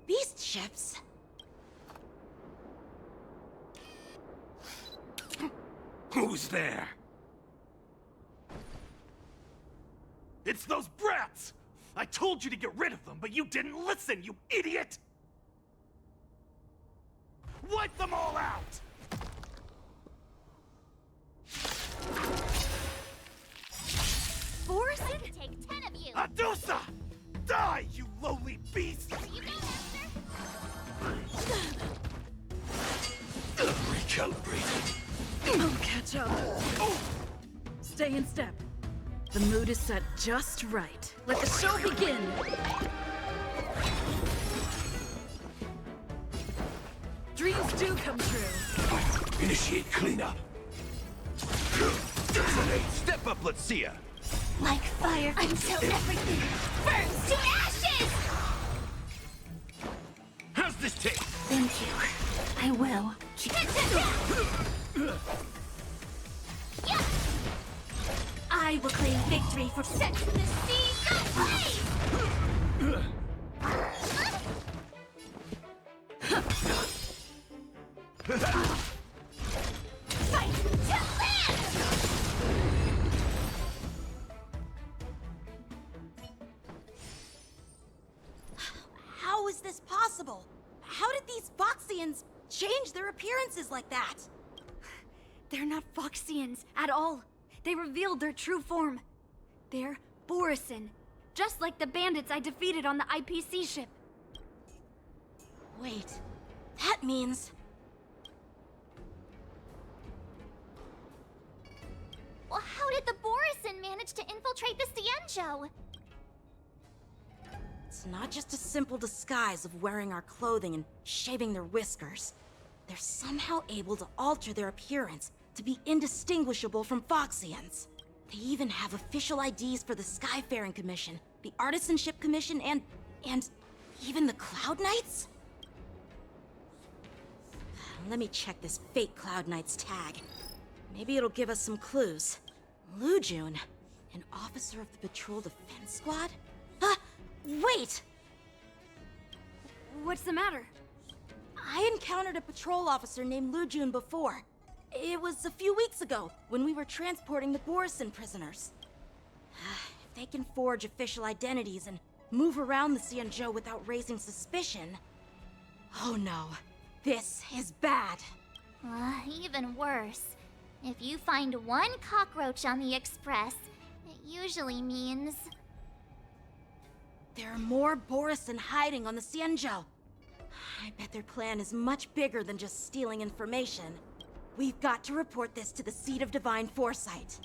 Beast ships? Who's there? It's those brats! I told you to get rid of them, but you didn't listen, you idiot! Wipe them all out! Borison? Take 10 of you! Adusa! Die, you lowly beast! You go, Recalibrating. I'll catch up. Stay in step. The mood is set just right. Let the show begin! Dreams do come true. Initiate cleanup. Detonate. Step up, let's see ya. Like fire until everything burns to ashes! How's this taste? Thank you. I will. I will claim victory for setting the seas ablaze! Fight to live! How is this possible? How did these Foxians change their appearances like that? They're not Foxians at all. They revealed their true form. They're Borison, just like the bandits I defeated on the IPC ship. Wait, that means... Well, how did the Borison manage to infiltrate the Cienjo? It's not just a simple disguise of wearing our clothing and shaving their whiskers. They're somehow able to alter their appearance to be indistinguishable from Foxians. They even have official IDs for the Skyfaring Commission, the Artisanship Commission, and even the Cloud Knights? Let me check this fake Cloud Knight's tag. Maybe it'll give us some clues. Lujun, an officer of the Patrol Defense Squad? Wait! What's the matter? I encountered a patrol officer named Lujun before. It was a few weeks ago, when we were transporting the Borison prisoners. If they can forge official identities and move around the Cienjo without raising suspicion... Oh no, this is bad. Even worse. If you find one cockroach on the Express, it usually means... There are more Borison hiding on the Cienjo. I bet their plan is much bigger than just stealing information. We've got to report this to the Seat of Divine Foresight.